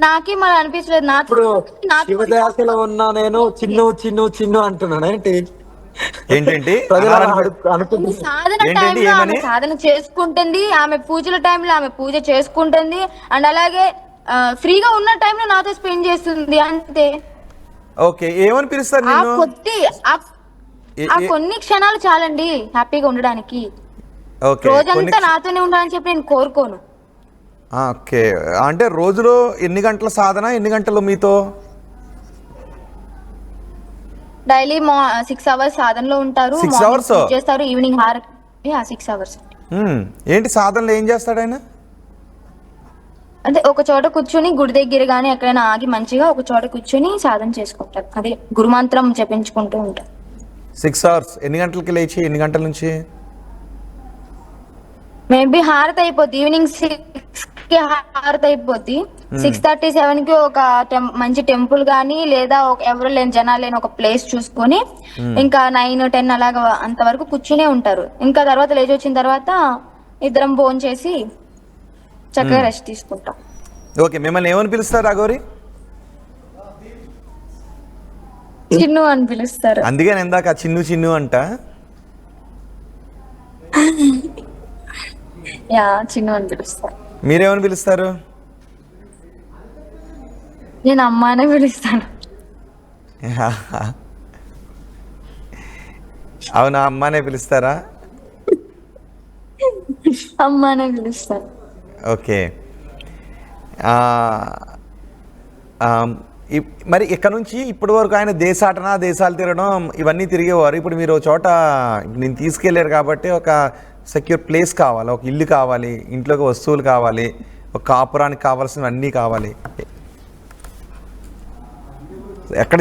C: నాకే మరి అనిపించలేదు.
B: శివధ్యాసలో ఉన్నా నేను చిన్ను చిన్ను చిన్ను అంటున్నాను
A: ఏంటంటే
C: సాధన చేసుకుంటుంది, ఆమె పూజల టైంలో ఆమె పూజ చేసుకుంటుంది, అండ్ అలాగే ఫ్రీగా ఉన్న టైంలో నాతో స్పెండ్ చేస్తుంది అంతే.
A: ఓకే, ఏమని పిలుస్తారు?
C: కొన్ని క్షణాలు చాలండి హ్యాపీగా ఉండడానికి, రోజంతా నాతోనే ఉండాలని చెప్పి నేను కోరుకోను.
A: ఓకే, అంటే రోజులో ఎన్ని గంటల సాధన, ఎన్ని గంటలు మీతో?
C: డైలీ 6 hours సాధనలో ఉంటారు,
A: 6 hours
C: చేస్తారు, ఈవినింగ్ 6 hours.
A: ఏంటి సాధనలో ఏం చేస్తాడు ఆయన?
C: అంటే ఒక చోట కూర్చొని గుడి దగ్గర గానీ ఎక్కడైనా ఆగి మంచిగా ఒక చోట కూర్చొని సాధన చేసుకుంటారు, అదే గురుమంత్రం జపించుకుంటూ ఉంటారు.
A: 6 hours. ఎన్ని గంటలకి లేచి ఎన్ని గంటల నుంచి?
C: మేబీ హారతి అయిపోద్ది, ఈవినింగ్ 6కి హారతి అయిపోద్ది, 6:37కి ఒక మంచి టెంపుల్ గానీ లేదా ఎవరు లేని జనాలు లేని ఒక ప్లేస్ చూసుకొని ఇంకా 9-10 అలాగా అంతవరకు కూర్చునే ఉంటారు. ఇంకా తర్వాత లేచి వచ్చిన తర్వాత ఇద్దరం భోజనం చేసి చక్కగా రెస్ట్ తీసుకుంటాం.
A: ఓకే, మిమ్మల్ని ఏమని పిలుస్తారు అఘోరి?
C: చిన్ను అని పిలుస్తారు.
A: అందుకే ఇందాక చిన్ను చిన్ను అంట.
C: చిన్ను అని పిలుస్తారు.
A: మీరేమని పిలుస్తారు?
C: నేను అమ్మ అనే పిలుస్తాను.
A: అవునా, అమ్మానే పిలుస్తారా?
C: అమ్మ అనే పిలుస్తాను.
A: ఓకే, మరి ఇక్కడ నుంచి ఇప్పటి వరకు ఆయన దేశాలు తిరగడం ఇవన్నీ తిరిగేవారు. ఇప్పుడు మీరు చోట నేను తీసుకెళ్ళారు కాబట్టి ఒక సెక్యూర్ ప్లేస్ కావాలి, ఒక ఇల్లు కావాలి, ఇంట్లోకి వస్తువులు కావాలి, ఒక కాపురానికి కావాల్సినవన్నీ కావాలి.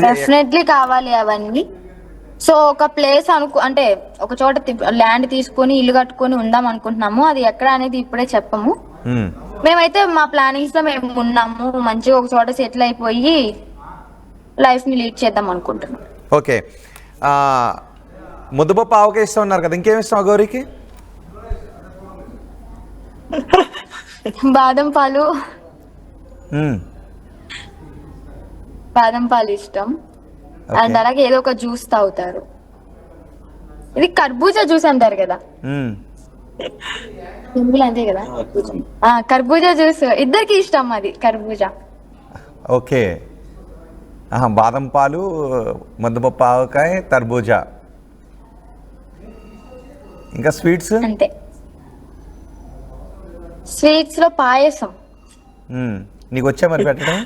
C: డెఫినెట్లీ కావాలి అవన్నీ. సో ఒక ప్లేస్ అంటే ఒక చోట ల్యాండ్ తీసుకొని ఇల్లు కట్టుకొని ఉందాం అనుకుంటున్నాము. అది ఎక్కడ అనేది ఇప్పుడే చెప్పము.
A: మ్మ్.
C: మేమైతే మా ప్లానింగ్స్ లో మేము ఉన్నాము. మంచిగా ఒక చోట సెటిల్ అయిపోయి లైఫ్ ని లీడ్ చేద్దాం అనుకుంటున్నాం.
A: ఓకే, ముద్దపప్పు ఆవకాయ ఇష్టం ఉన్నారు కదా, ఇంకేమి ఇష్టం అఘోరికి?
C: బాదం పాలు
A: మ్మ్.
C: ఇష్టం. అండ్ అలాగే ఏదో ఒక జ్యూస్ తాగుతారు. ఇది కర్బూజా జ్యూస్ అంటారు కదా,
A: మ్మ్.
C: సింపుల్ అంతే కదా. కర్బూజా జ్యూస్ ఇద్దరికి ఇష్టం, అది కర్బూజా.
A: ఓకే, బాదం పాలు, ముద్దపప్పు ఆవకాయ, తర్బూజా, ఇంకా స్వీట్స్?
C: అంతే. స్వీట్స్ లో పాయసం.
A: నీకు వచ్చా మరి పెట్టడం?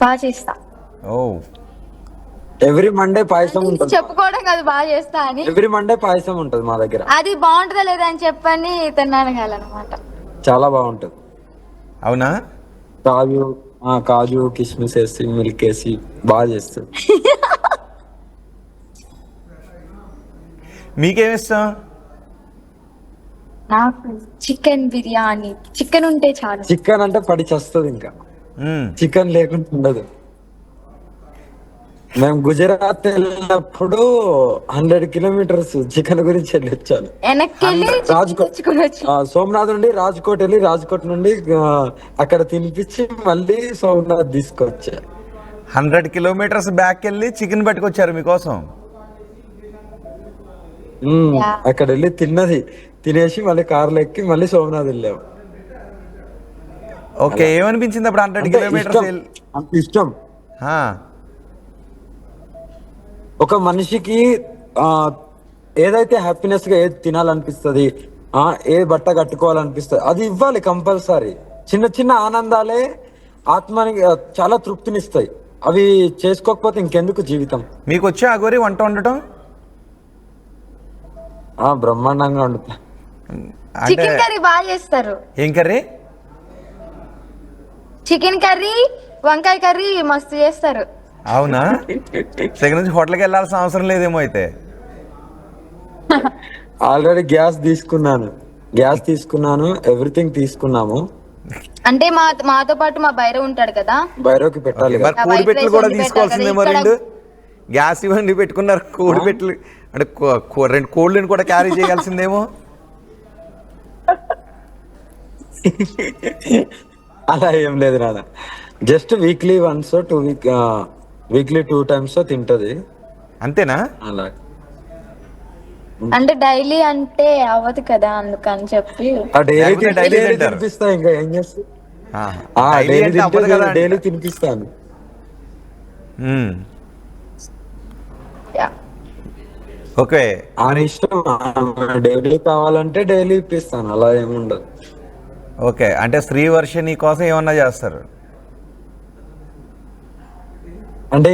C: బాగా చేస్తా.
A: ఓ,
B: ఎవ్రీ మండే పాయసం ఉంటుంది.
C: చెప్పుకోవడం కాదు బాగా చేస్తా అని.
B: ఎవ్రీ మండే పాయసం ఉంటుంది మా దగ్గర.
C: అది బాగుంటుందా లేదా అని చెప్పని తిన్నాను కాదనమాట.
B: చాలా బాగుంటుంది.
A: అవునా?
B: కాజు కిస్మిస్ వేసి మిల్క్ వేసి బాగా చేస్తుంది.
A: మీకేమిష్టం?
C: నాకు చికెన్ బిర్యానీ. చికెన్ ఉంటే చాలు.
B: చికెన్ అంటే పడి చస్తుంది, ఇంకా చికెన్ లేకుండా ఉండదు. మేము గుజరాత్ వెళ్ళినప్పుడు 100 కిలోమీటర్స్ చికెన్ గురించి వెళ్ళొచ్చాను. సోమనాథ్ నుండి రాజ్కోట్ వెళ్ళి, రాజ్కోట్ నుండి అక్కడ తినిపించి మళ్ళీ సోమనాథ్ తీసుకొచ్చా.
A: 100 కిలోమీటర్స్ బ్యాక్ వెళ్ళి చికెన్ పట్టుకొచ్చారు మీకోసం?
B: అక్కడ వెళ్ళి తినేసి మళ్ళీ కార్లో ఎక్కి మళ్ళీ సోమనాథ్ వెళ్ళాము.
A: ఓకే, ఏమనిపించింది అప్పుడు 100 కిలోమీటర్స్?
B: అంత ఇష్టం. ఒక మనిషికి ఏదైతే హ్యాపీనెస్ గా ఏది తినాలనిపిస్తుంది, ఏ బట్ట కట్టుకోవాలనిపిస్తుంది, అది ఇవ్వాలి కంపల్సరీ. చిన్న చిన్న ఆనందాలే ఆత్మని చాలా తృప్తినిస్తాయి. అవి చేసుకోకపోతే ఇంకెందుకు జీవితం.
A: మీకు వచ్చా అఘోరి వంట వండటం?
B: బ్రహ్మాండంగా వండుతా.
C: చికెన్ కర్రీ బాగా చేస్తారు.
A: ఏం కర్రీ?
C: చికెన్ కర్రీ, వంకాయ కర్రీ మస్తు చేస్తారు.
A: అవునా? సెకండ్ నుంచి హోటల్కి వెళ్ళాల్సిన అవసరం లేదేమో అయితే.
B: ఆల్రెడీ గ్యాస్ తీసుకున్నాను, ఎవ్రీథింగ్ తీసుకున్నాము.
C: అంటే మాతో పాటు మా బైరవ్ ఉంటాడు కదా,
B: బైరవ్కి పెట్టాలి.
A: కోడి పెట్టలు కూడా తీసుకోవాల్సిందేమో. 2 గ్యాస్ ఇవన్నీ పెట్టుకున్నారు, కోడి పెట్టలు అంటే 2 కోళ్ళని కూడా క్యారీ చేయాల్సిందేమో.
B: అలా ఏం లేదు నాన్న, జస్ట్ వీక్లీ 2 times తింటది, అంతేనా? అలా
C: అంటే డైలీ అంటే అవ్వదు కదా, అందుకని చెప్పి
B: డైలీ తినిపిస్తా. ఇంకా ఏం చేస్తా, డైలీ తినిపిస్తాను.
A: ఓకే,
B: అని ఇష్టం. డైలీ కావాలంటే డైలీ ఇప్పిస్తాను, అలా ఏముండదు.
A: ఓకే, అంటే శ్రీవర్షిణి కోసం ఏమన్నా చేస్తారు
C: అంటే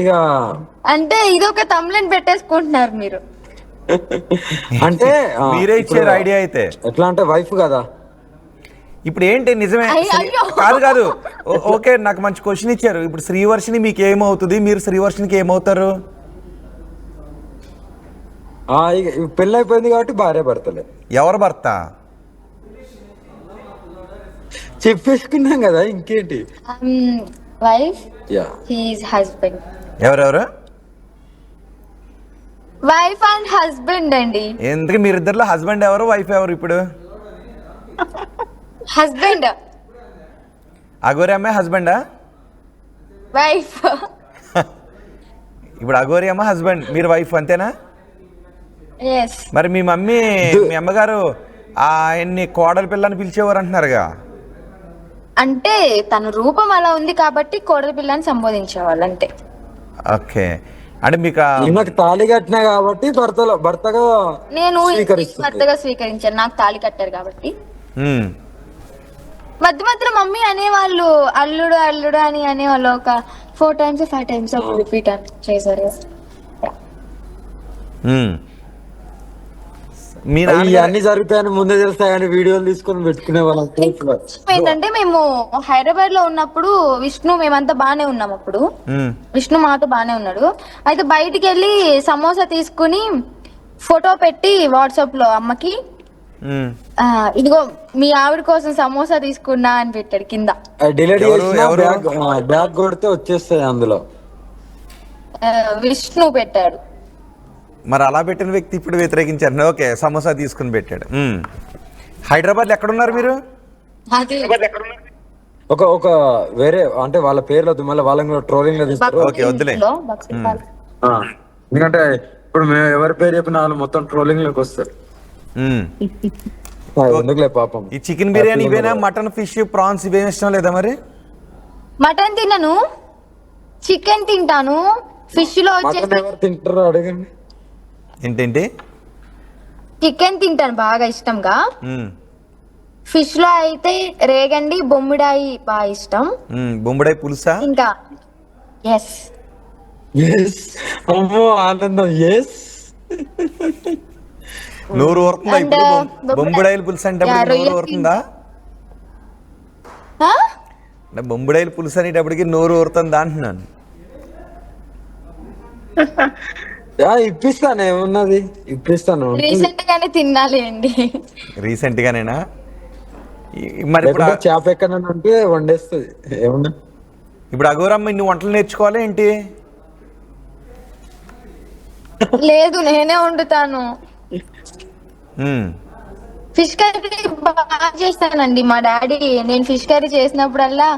C: ఇది ఒక తమ్లెన్ పెట్టేసుకుంటున్నారు మీరు.
B: అంటే
A: మీరే ఇచ్చారు ఐడియా. అయితే
B: ఎట్లా అంటే వైఫ్ కదా.
A: ఇప్పుడు ఏంటి నిజమే? కాదు. ఓకే, నాకు మంచి క్వశ్చన్ ఇచ్చారు. ఇప్పుడు శ్రీవర్షిణి మీకు ఏమవుతుంది, మీరు శ్రీవర్షిణికి ఏమవుతారు?
B: పెళ్ళి అయిపోయింది కాబట్టి భార్య భర్తలే.
A: ఎవరు భర్త?
B: చెప్పేసుకున్నాం కదా, ఇంకేంటి.
C: Wife, he's husband.
A: ఎవరెవరు?
C: వైఫ్ అండ్ హస్బెండ్ అండి.
A: ఎందుకు మీరిద్దరిలో హస్బెండ్ ఎవరు, వైఫ్ ఎవరు? ఇప్పుడు
C: హస్బెండ్.
A: అఘోరి అమ్మాయి హస్బెండా?
C: వైఫ్.
A: ఇప్పుడు అఘోరి అమ్మ హస్బెండ్, మీరు వైఫ్, అంతేనా? మరి మీ మమ్మీ, మీ అమ్మగారు ఆయన్ని కోడలి పిల్లని పిలిచేవారు అంటున్నారుగా.
C: అంటే తన రూపం అలా ఉంది కాబట్టి కోడలి పిల్లని సంబోధించేవాళ్ళు అంతే.
A: ఓకే, అంటే మీకు
B: తాళి కట్టినా కాబట్టి భర్తగా
C: నేను భర్తగా స్వీకరించాను. నాకు తాళి కట్టారు కాబట్టి. మధ్య మధ్యలో మమ్మీ అనేవాళ్ళు, అల్లుడు అల్లుడు అని అనేవాళ్ళు. ఒక 4 times 5 times రిపీట్ చేశారు.
A: మీ నాన్న
B: అన్ని జరుగుతాయని ముందే తెలుస్తాయి కానీ వీడియోలు తీసుకొని పెట్టుకునే వాళ్ళం
C: ఏంటంటే మేము హైదరాబాద్ లో ఉన్నప్పుడు విష్ణు మేమంతా బానే ఉన్నాం అప్పుడు. విష్ణు మాతో బానే ఉన్నాడు. అయితే బయటికి వెళ్ళి సమోసా తీసుకుని ఫోటో పెట్టి వాట్సాప్ లో అమ్మకి ఇదిగో మీ ఆవిడ కోసం సమోసా తీసుకున్నా అని పెట్టాడు కింద.
B: డిలీట్ చేసిన బ్యాగ్ కొడితే వచ్చేస్తాయి అందులో.
C: విష్ణు పెట్టాడు.
A: మరి అలా పెట్టిన వ్యక్తి ఇప్పుడు వ్యతిరేకించారు. ఓకే, సమోసా తీసుకుని పెట్టాడు. హైదరాబాద్లో ఎక్కడున్నారు మీరు?
B: ఒక వేరే అంటే వాళ్ళ పేర్లు మళ్ళీ వాళ్ళని ట్రోలింగ్ లో తీస్తారు.
A: ఓకే, వద్దులే.
B: ఎందుకంటే ఇప్పుడు మేము ఎవరి పేరు చెప్పిన వాళ్ళు మొత్తం ట్రోలింగ్ లోకి వస్తారు. ఎందుకులే పాపం.
A: ఈ చికెన్ బిర్యానీ ఇవేనా? మటన్, ఫిష్, ప్రాన్స్ ఇవేమి ఇష్టం లేదా మరి?
C: మటన్ తినను, చికెన్ తింటాను. ఫిష్ లో
B: ఎవరు తింటారో అడగండి.
A: ఏంటంటే
C: చికెన్ తింటాను బాగా ఇష్టంగా. ఫిష్ లో అయితే రేగండి, బొమ్మిడాయి బాగా ఇష్టం.
A: బొమ్మిడాయి పులుసా?
C: ఇంకా ఎస్
B: అమ్మో ఆనందం. ఎస్
A: నోరు ఊరుతుందా ఇప్పుడు? బొమ్మిడాయిల పులుసు అంటే నోరు ఊరుతుందా? బొమ్మిడాయిల పులుసు అనేటప్పటికి నోరు ఊరుతుందా అంటున్నాను.
B: ఇప్పిస్తాను, ఏమున్నది ఇప్పిస్తాను.
C: రీసెంట్ గానే తినాలి అండి.
A: రీసెంట్ గానేనా? మరి ఇప్పుడు
B: చేప ఎక్కడన్నా ఉంటే వండేస్తుంది. ఏమన్నా
A: ఇప్పుడు అఘోరమ్మ ఇన్ని వంటలు నేర్చుకోవాలి ఏంటి?
C: లేదు, నేనే వండుతాను. ఫిష్ కర్రీ బాగా చేస్తానండి. మా డాడీ నేను ఫిష్ కర్రీ చేసినప్పుడల్లా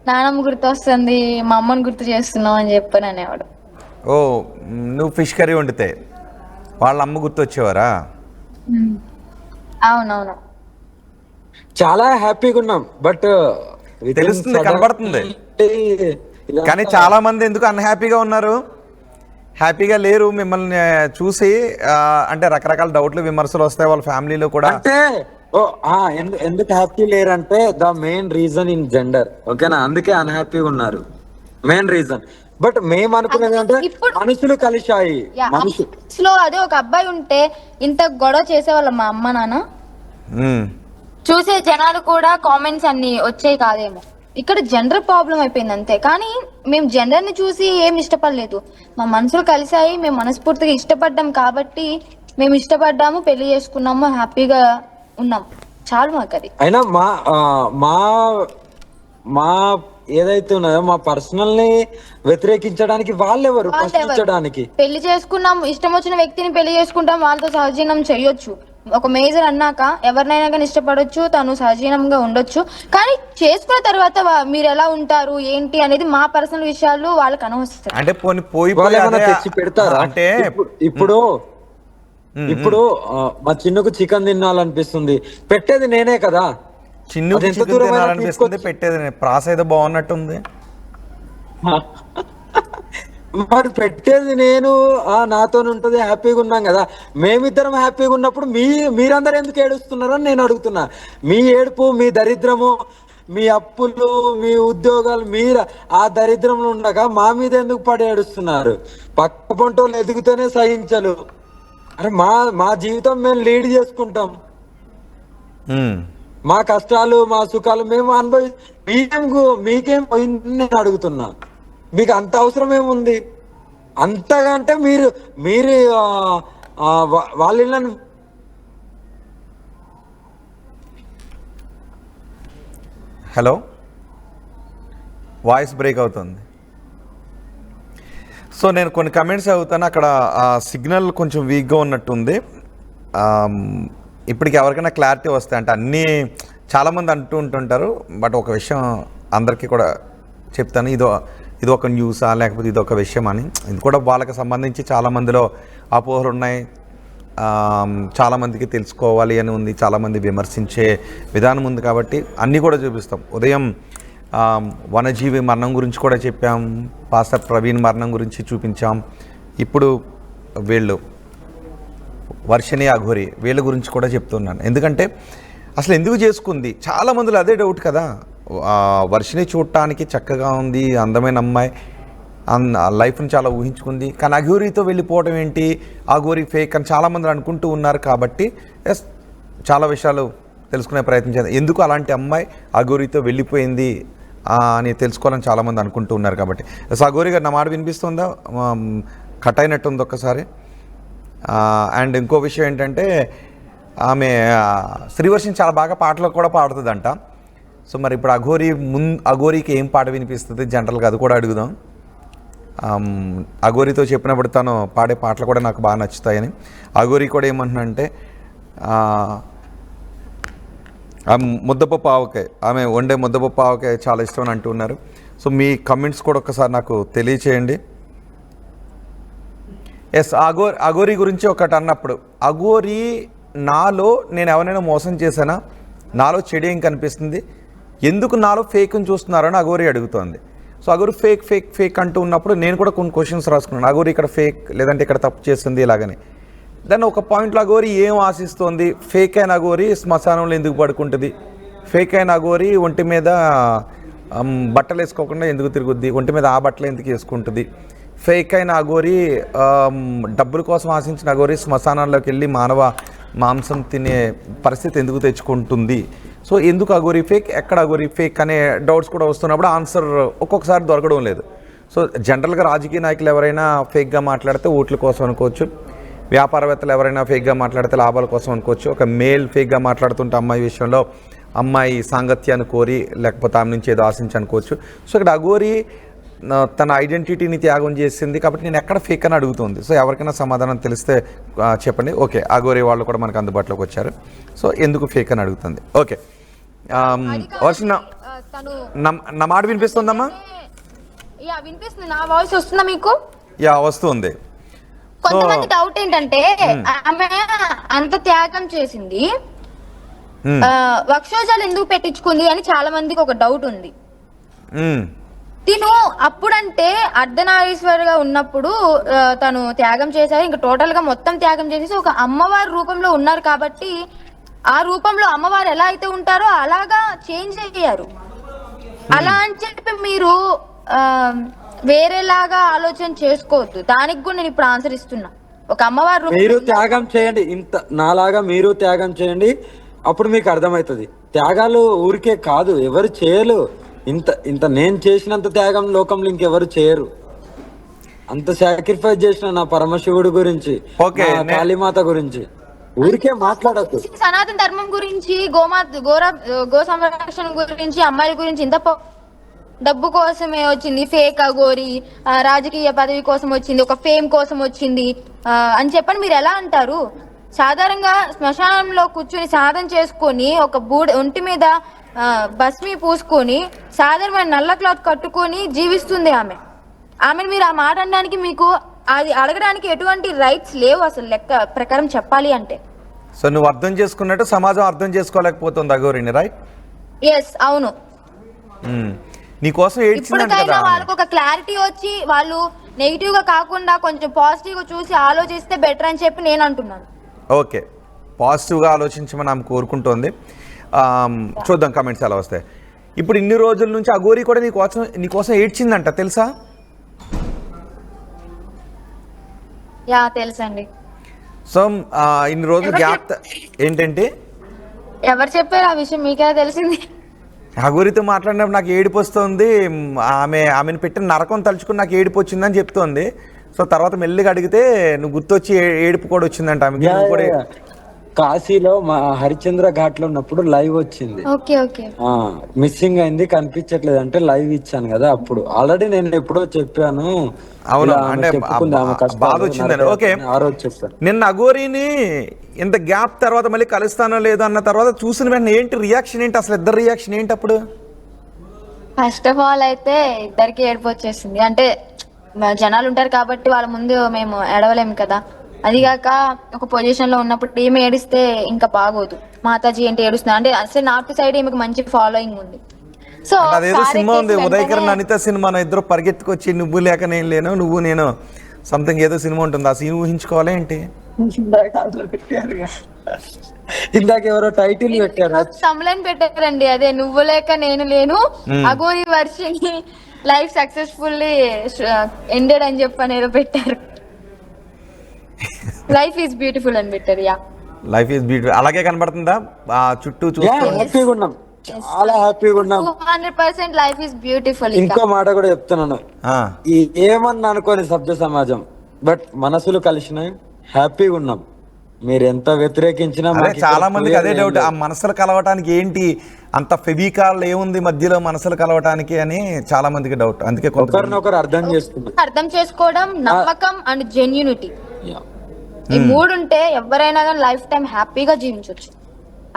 C: నానమ్మ గుర్తు వస్తుంది, మా అమ్మని గుర్తు చేస్తున్నావు అని చెప్పని అనేవాడు.
A: ఓ, నువ్వు ఫిష్ కర్రీ వండితే వాళ్ళ అమ్మ గుర్తొచ్చేవారా?
C: అవునవును.
B: చాలా హ్యాపీగా ఉన్నాం. బట్
A: తెలుస్తుంది, కనబడుతుంది. కానీ చాలా మంది ఎందుకు అన్హ్యాపీగా ఉన్నారు, హ్యాపీగా లేరు మిమ్మల్ని చూసి. అంటే రకరకాల డౌట్లు, విమర్శలు వస్తాయి వాళ్ళ ఫ్యామిలీలో కూడా.
B: అంటే ఎందుకు హ్యాపీ లేరంటే the main reason in gender. ఓకేనా, అందుకే అన్హ్యాపీగా ఉన్నారు. Main reason. బట్ మేము అనుకునేది అంటే మనుషులు కలిశాయి.
C: మనుషులో అదే ఒక అబ్బాయి ఉంటే ఇంత గొడవ చేసేవాళ్ళ మా అమ్మ నాన్న. చూసే జనాలు కూడా కామెంట్స్ అన్ని వచ్చాయి కాదేమో. ఇక్కడ జెండర్ ప్రాబ్లం అయిపోయింది అంతే. కానీ మేము జెండర్ ని చూసి ఏం ఇష్టపడలేదు. మా మనసులు కలిసాయి, మేము మనస్ఫూర్తిగా ఇష్టపడ్డాం కాబట్టి మేము ఇష్టపడ్డాము, పెళ్లి చేసుకున్నాము, హ్యాపీగా ఉన్నాం. చాలు మాకు అది.
B: అయినా మా ఏదైతే ఉన్నదో మా పర్సనల్ ని వ్యతిరేకించడానికి వాళ్ళెవరు? ప్రశ్నించడానికి.
C: పెళ్లి చేసుకున్నాం, ఇష్టం వచ్చిన వ్యక్తిని పెళ్లి చేసుకుంటాం, వాళ్ళతో సహజీవనం చేయొచ్చు. ఒక మేజర్ అన్నాక ఎవరినైనా కానీ ఇష్టపడొచ్చు, తను సహజీవనంగా ఉండొచ్చు. కానీ చేసుకున్న తర్వాత మీరు ఎలా ఉంటారు ఏంటి అనేది మా పర్సనల్ విషయాలు వాళ్ళకి అనవసరం.
A: అంటే పోయి
B: తెచ్చి పెడతారా? అంటే ఇప్పుడు మా చిన్నకు చికెన్ తినాలనిపిస్తుంది, పెట్టేది నేనే కదా.
A: చిన్న తినాలనిపిస్తుంది, పెట్టేది ప్రాస ఏదో బాగున్నట్టుంది.
B: మరి పెట్టేది నేను, నాతో ఉంటది, హ్యాపీగా ఉన్నాం కదా. మేమిద్దరం హ్యాపీగా ఉన్నప్పుడు మీరందరూ ఎందుకు ఏడుస్తున్నారని నేను అడుగుతున్నా. మీ ఏడుపు, మీ దరిద్రము, మీ అప్పులు, మీ ఉద్యోగాలు, మీరు ఆ దరిద్రంలో ఉండగా మా మీద ఎందుకు పడి ఏడుస్తున్నారు? పక్క పంటోళ్ళు ఎదుగుతూనే సహించలు. అరే మా జీవితం మేము లీడ్ చేసుకుంటాం. మా కష్టాలు, మా సుఖాలు మేము మీకేం పోయిందని నేను అడుగుతున్నా. మీకు అంత అవసరం ఏముంది? అంతగా అంటే మీరు వాళ్ళ
A: హలో, వాయిస్ బ్రేక్ అవుతుంది. సో నేను కొన్ని కమెంట్స్ చదువుతాను. అక్కడ సిగ్నల్ కొంచెం వీక్గా ఉన్నట్టుంది. ఇప్పటికి ఎవరికైనా క్లారిటీ వస్తాయి అంటే అన్నీ చాలామంది అంటూ ఉంటుంటారు. బట్ ఒక విషయం అందరికీ కూడా చెప్తాను. ఇది ఒక న్యూసా లేకపోతే ఇది ఒక విషయం అని. ఇది కూడా వాళ్ళకి సంబంధించి చాలామందిలో అపోహలు ఉన్నాయి. చాలామందికి తెలుసుకోవాలి అని ఉంది. చాలామంది విమర్శించే విధానం ఉంది. కాబట్టి అన్నీ కూడా చూపిస్తాం. ఉదయం వనజీవి మరణం గురించి కూడా చెప్పాం. పాస్టర్ ప్రవీణ్ మరణం గురించి చూపించాం. ఇప్పుడు వీళ్ళు వర్షిణి అఘోరి వీళ్ళ గురించి కూడా చెప్తున్నాను. ఎందుకంటే అసలు ఎందుకు చేసుకుంది, చాలామందిలో అదే డౌట్ కదా. వర్షిణి చూడటానికి చక్కగా ఉంది, అందమైన అమ్మాయి, లైఫ్ని చాలా ఊహించుకుంది. కానీ అఘోరీతో వెళ్ళిపోవడం ఏంటి, అఘోరీ ఫేక్ అని చాలామంది అనుకుంటూ ఉన్నారు. కాబట్టి ఎస్, చాలా విషయాలు తెలుసుకునే ప్రయత్నం చేద్దాం. ఎందుకు అలాంటి అమ్మాయి అఘోరీతో వెళ్ళిపోయింది అని తెలుసుకోవాలని చాలామంది అనుకుంటూ ఉన్నారు. కాబట్టి ఎస్, అఘోరీ గారు నా మాట వినిపిస్తుందా? కట్ అయినట్టుంది ఒక్కసారి. అండ్ ఇంకో విషయం ఏంటంటే ఆమె శ్రీవర్షిని చాలా బాగా పాటలు కూడా పాడుతుందంట. సో మరి ఇప్పుడు అఘోరీకి ఏం పాట వినిపిస్తుంది జనరల్గా, అది కూడా అడుగుదాం. అఘోరీతో చెప్పినప్పుడు తను పాడే పాటలు కూడా నాకు బాగా నచ్చుతాయని. అఘోరీ కూడా ఏమంటున్నానంటే ముద్దపప్పు ఆవకాయ, ఆమె వండే ముద్దపప్పు ఆవకాయ చాలా ఇష్టం అని అంటున్నారు. సో మీ కమెంట్స్ కూడా ఒకసారి నాకు తెలియచేయండి. ఎస్, అఘోరీ గురించి ఒకటి అన్నప్పుడు, అఘోరీ నాలో నేను ఎవరైనా మోసం చేశానా, నాలో చెడు ఏం కనిపిస్తుంది, ఎందుకు నాలో ఫేక్ని చూస్తున్నారని అఘోరీ అడుగుతోంది. So Aghori fake fake fake అంటూ ఉన్నప్పుడు నేను కూడా కొన్ని క్వశ్చన్స్ రాసుకున్నాను. అఘోరీ ఇక్కడ ఫేక్, లేదంటే ఇక్కడ తప్పు చేస్తుంది ఇలాగని. దాన్ని ఒక పాయింట్లో అఘోరీ ఏం ఆశిస్తోంది? ఫేక్ అయిన అఘోరీ శ్మశానంలో ఎందుకు పడుకుంటుంది? ఫేక్ అయిన అఘోరీ ఒంటి మీద బట్టలు వేసుకోకుండా ఎందుకు తిరుగుద్ది? ఒంటి మీద ఆ బట్టలు ఎందుకు వేసుకుంటుంది? ఫేక్ అయిన అఘోరీ డబ్బుల కోసం ఆశించిన అఘోరీ శ్మశానాల్లోకి వెళ్ళి మానవ మాంసం తినే పరిస్థితి ఎందుకు తెచ్చుకుంటుంది? సో ఎందుకు అఘోరీ ఫేక్, ఎక్కడ అఘోరీ ఫేక్ అనే డౌట్స్ కూడా వస్తున్నప్పుడు ఆన్సర్ ఒక్కొక్కసారి దొరకడం లేదు. సో జనరల్గా రాజకీయ నాయకులు ఎవరైనా ఫేక్గా మాట్లాడితే ఓట్ల కోసం అనుకోవచ్చు, వ్యాపారవేత్తలు ఎవరైనా ఫేక్గా మాట్లాడితే లాభాల కోసం అనుకోవచ్చు, ఒక మేల్ ఫేక్గా మాట్లాడుతుంటే అమ్మాయి విషయంలో అమ్మాయి సాంగత్యాన్ని కోరి లేకపోతే ఆమె నుంచి ఏదో ఆశించి అనుకోవచ్చు. సో ఇక్కడ అఘోరీ తన ఐడెంటిటీని త్యాగం చేసింది కాబట్టి నేను ఎక్కడ ఫేక్ అని అడుగుతుంది. సో ఎవరికైనా సమాధానం తెలిస్తే చెప్పండి. ఓకే, అఘోరీ వాళ్ళు కూడా మనకు అందుబాటులోకి వచ్చారు. సో ఎందుకు ఫేక్ అని అడుగుతుంది. ఓకే, వర్ష నా మాట వినిపిస్తుందమ్మా?
C: వినిపిస్తుంది. నా వాయిస్ వస్తుందా మీకు?
A: యా, వస్తుంది.
C: కొంతమంది డౌట్ ఏంటంటే ఆమె అంత త్యాగం చేసింది, వక్షోజాలు ఎందుకు పెట్టించుకుంది అని చాలా మందికి ఒక డౌట్ ఉంది. తిను అప్పుడంటే అర్ధనారీశ్వరుగా ఉన్నప్పుడు తను త్యాగం చేశారు, ఇంకా టోటల్ గా మొత్తం త్యాగం చేసేసి ఒక అమ్మవారి రూపంలో ఉన్నారు. కాబట్టి ఆ రూపంలో అమ్మవారు ఎలా అయితే ఉంటారో అలాగా చేంజ్ అయ్యారు. అలా అని చెప్పి మీరు వేరేలాగా ఆలోచన చేసుకోవద్దు. దానికి కూడా నేను ఇప్పుడు ఆన్సర్ ఇస్తున్నా. ఒక అమ్మవారు
B: మీరు త్యాగం చేయండి, ఇంత నాలాగా మీరు త్యాగం చేయండి, అప్పుడు మీకు అర్థమవుతుంది. త్యాగాలు ఊరికే కాదు, ఎవరు చేయరు. ఇంత నేను చేసినంత త్యాగం లోకంలో ఇంకెవరు చేయరు. అంత సాక్రిఫైస్ చేసిన నా పరమశివుడి గురించి, కాళీమాత గురించి ఊరికే మాట్లాడద్దు.
C: సనాతన ధర్మం గురించి, గో సంరక్షణ గురించి, అమ్మాయిల గురించి ఇంత డబ్బు కోసమే వచ్చింది ఫేక్ అఘోరీ, రాజకీయ పదవి కోసం వచ్చింది, ఒక ఫేమ్ కోసం వచ్చింది అని చెప్పని మీరు ఎలా అంటారు? సాధారణంగా శ్మశానంలో కూర్చుని సాధన చేసుకొని ఒక ఒంటి మీద భస్మి పూసుకొని సాధారణమైన నల్ల క్లాత్ కట్టుకొని జీవిస్తుంది ఆమెను మీరు ఆ మాట అనడానికి, మీకు అది అడగడానికి ఎటువంటి రైట్స్ లేవు అసలు లెక్క ప్రకారం చెప్పాలి అంటే.
A: సో నువ్వు అర్థం చేసుకున్నట్టు సమాజం అర్థం చేసుకోలేకపోతుంది అఘోరీని, రైట్?
C: ఎస్, అవును.
A: నీకోసం
C: ఇప్పటికైనా వాళ్ళకు ఒక క్లారిటీ వచ్చి వాళ్ళు నెగిటివ్ గా కాకుండా కొంచెం పాజిటివ్ గా చూసి ఆలోచిస్తే బెటర్ అని చెప్పి నేను అంటున్నాను.
A: ఓకే, పాజిటివ్గా ఆలోచించమని ఆమె కోరుకుంటోంది. చూద్దాం కమెంట్స్ ఎలా వస్తాయి. ఇప్పుడు ఇన్ని రోజుల నుంచి అఘోరీ కూడా నీకోసం ఏడ్చిందంట, తెలుసా?
C: యా, తెలుసండి.
A: సో ఇన్ని రోజులు గ్యాప్ ఏంటంటే
C: ఎవరు చెప్పారు ఆ విషయం? మీకే తెలిసింది.
A: అఘోరీతో మాట్లాడినప్పుడు నాకు ఏడుపు వస్తుంది, ఆమెను పెట్టిన నరకం తలుచుకుని నాకు ఏడుపు వచ్చిందని చెప్తోంది. సో తర్వాత మెల్లిగా అడిగితే నువ్వు గుర్తొచ్చి ఏడుపు కూడా వచ్చిందంట ఆమెకి.
B: కాశీలో మా హరిశ్చంద్ర ఘాట్ లో ఉన్నప్పుడు లైవ్ వచ్చింది. మిస్సింగ్ అయింది, కనిపించట్లేదు అంటే లైవ్ ఇచ్చాను కదా అప్పుడు. ఆల్రెడీ నేను ఎప్పుడో చెప్పాను.
A: అవును, అంటే బాధ వచ్చిందని. ఓకే, నిన్న అఘోరీని ఇంత గ్యాప్ తర్వాత మళ్ళీ కలుస్తానో లేదో అన్న తర్వాత చూసిన వెంటనే ఏంటి రియాక్షన్ ఏంటి? అసలు ఇద్దరు రియాక్షన్ ఏంటి అప్పుడు?
C: ఫస్ట్ ఆఫ్ ఆల్ అయితే ఇద్దరికి ఏడుపు వచ్చేసింది. అంటే జనాలు ఉంటారు కాబట్టి వాళ్ళ ముందు మేము ఏడవలేము కదా. అదిగాక ఒక పొజిషన్ లో ఉన్నప్పుడు ఈమె ఏడిస్తే ఇంకా బాగోదు. మాతాజీ ఏంటి ఏడుస్తున్నా అంటే అసలు నార్త్ సైడ్ ఈమెకు మంచి ఫాలోయింగ్ ఉంది. సో
A: అదేదో సినిమా ఉంది, ఉదయకరణ్ అనిత సినిమా, ఇద్దరు పరిగెత్తుకొచ్చి నువ్వు లేక నేను లేను, నువ్వు నేను సంథింగ్ ఏదో సినిమా ఉంటుంది. ఆ సీన్ ఊహించుకోవాలి ఏంటి?
B: ఇందాక ఎవరో టైటిల్ పెట్టారు,
C: తమ్లైన్ పెట్టారండి, అదే నువ్వు లేక నేను లేను, Aghori Varshini life successfully ended అని చెప్పని ఏదో పెట్టారు. లైఫ్ ఈజ్ బ్యూటిఫుల్ అని పెట్టారు. Yeah,
A: life is beautiful. అలాగే కనబడుతుందా చుట్టూ చూస్తూ?
B: హ్యాపీగా ఉన్నాం, చాలా హ్యాపీగా ఉన్నాం.
C: 200% లైఫ్ ఈజ్ బ్యూటిఫుల్.
B: ఇంకో మాట కూడా చెప్తున్నాను, ఏమన్నా అనుకోని సభ్య సమాజం, బట్ మనసులు కలిసినాయి, హ్యాపీగా ఉన్నాం. మీరు ఎంత వ్యతిరేకించినా
A: చాలా మందికి అదే డౌట్, ఆ మనసులు కలవటానికి ఏంటి అంత ఫెవికాల్ ఏముంది మధ్యలో మనసులు కలవటానికి అని చాలా మందికి డౌట్. అందుకే
B: ఒకరినొకరు అర్థం
C: చేసుకోవడం, నమ్మకం అండ్ జెన్యూనిటీ, ఈ మూడు ఉంటే ఎవరైనా కానీ లైఫ్ టైం హ్యాపీగా జీవించవచ్చు.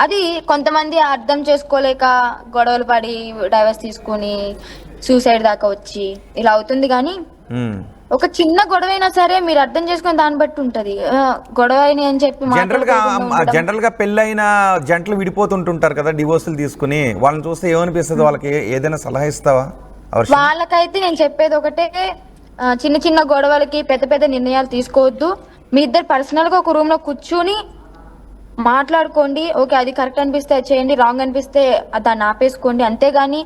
C: అది కొంతమంది అర్థం చేసుకోలేక గొడవలు పడి డైవర్స్ తీసుకుని సూసైడ్ దాకా వచ్చి ఇలా అవుతుంది. కానీ ఒక చిన్న గొడవ అయినా సరే మీరు అర్థం చేసుకుని దాన్ని బట్టి ఉంటది. గొడవ అని చెప్పి
A: జనరల్ గా పెళ్ళైన జంటలు విడిపోతుంటుంటారు కదా డివోర్సులు తీసుకుని, వాళ్ళని చూస్తే ఏమనిపిస్తుంది? వాళ్ళకి ఏదైనా సలహా ఇస్తావా?
C: వాళ్ళకైతే నేను చెప్పేది ఒకటే, చిన్న చిన్న గొడవలకి పెద్ద పెద్ద నిర్ణయాలు తీసుకోవద్దు. మీ ఇద్దరు పర్సనల్ గా ఒక రూమ్ లో కూర్చుని మాట్లాడుకోండి. ఓకే, అది కరెక్ట్ అనిపిస్తే చేయండి, రాంగ్ అనిపిస్తే దాన్ని ఆపేసుకోండి. అంతేగాని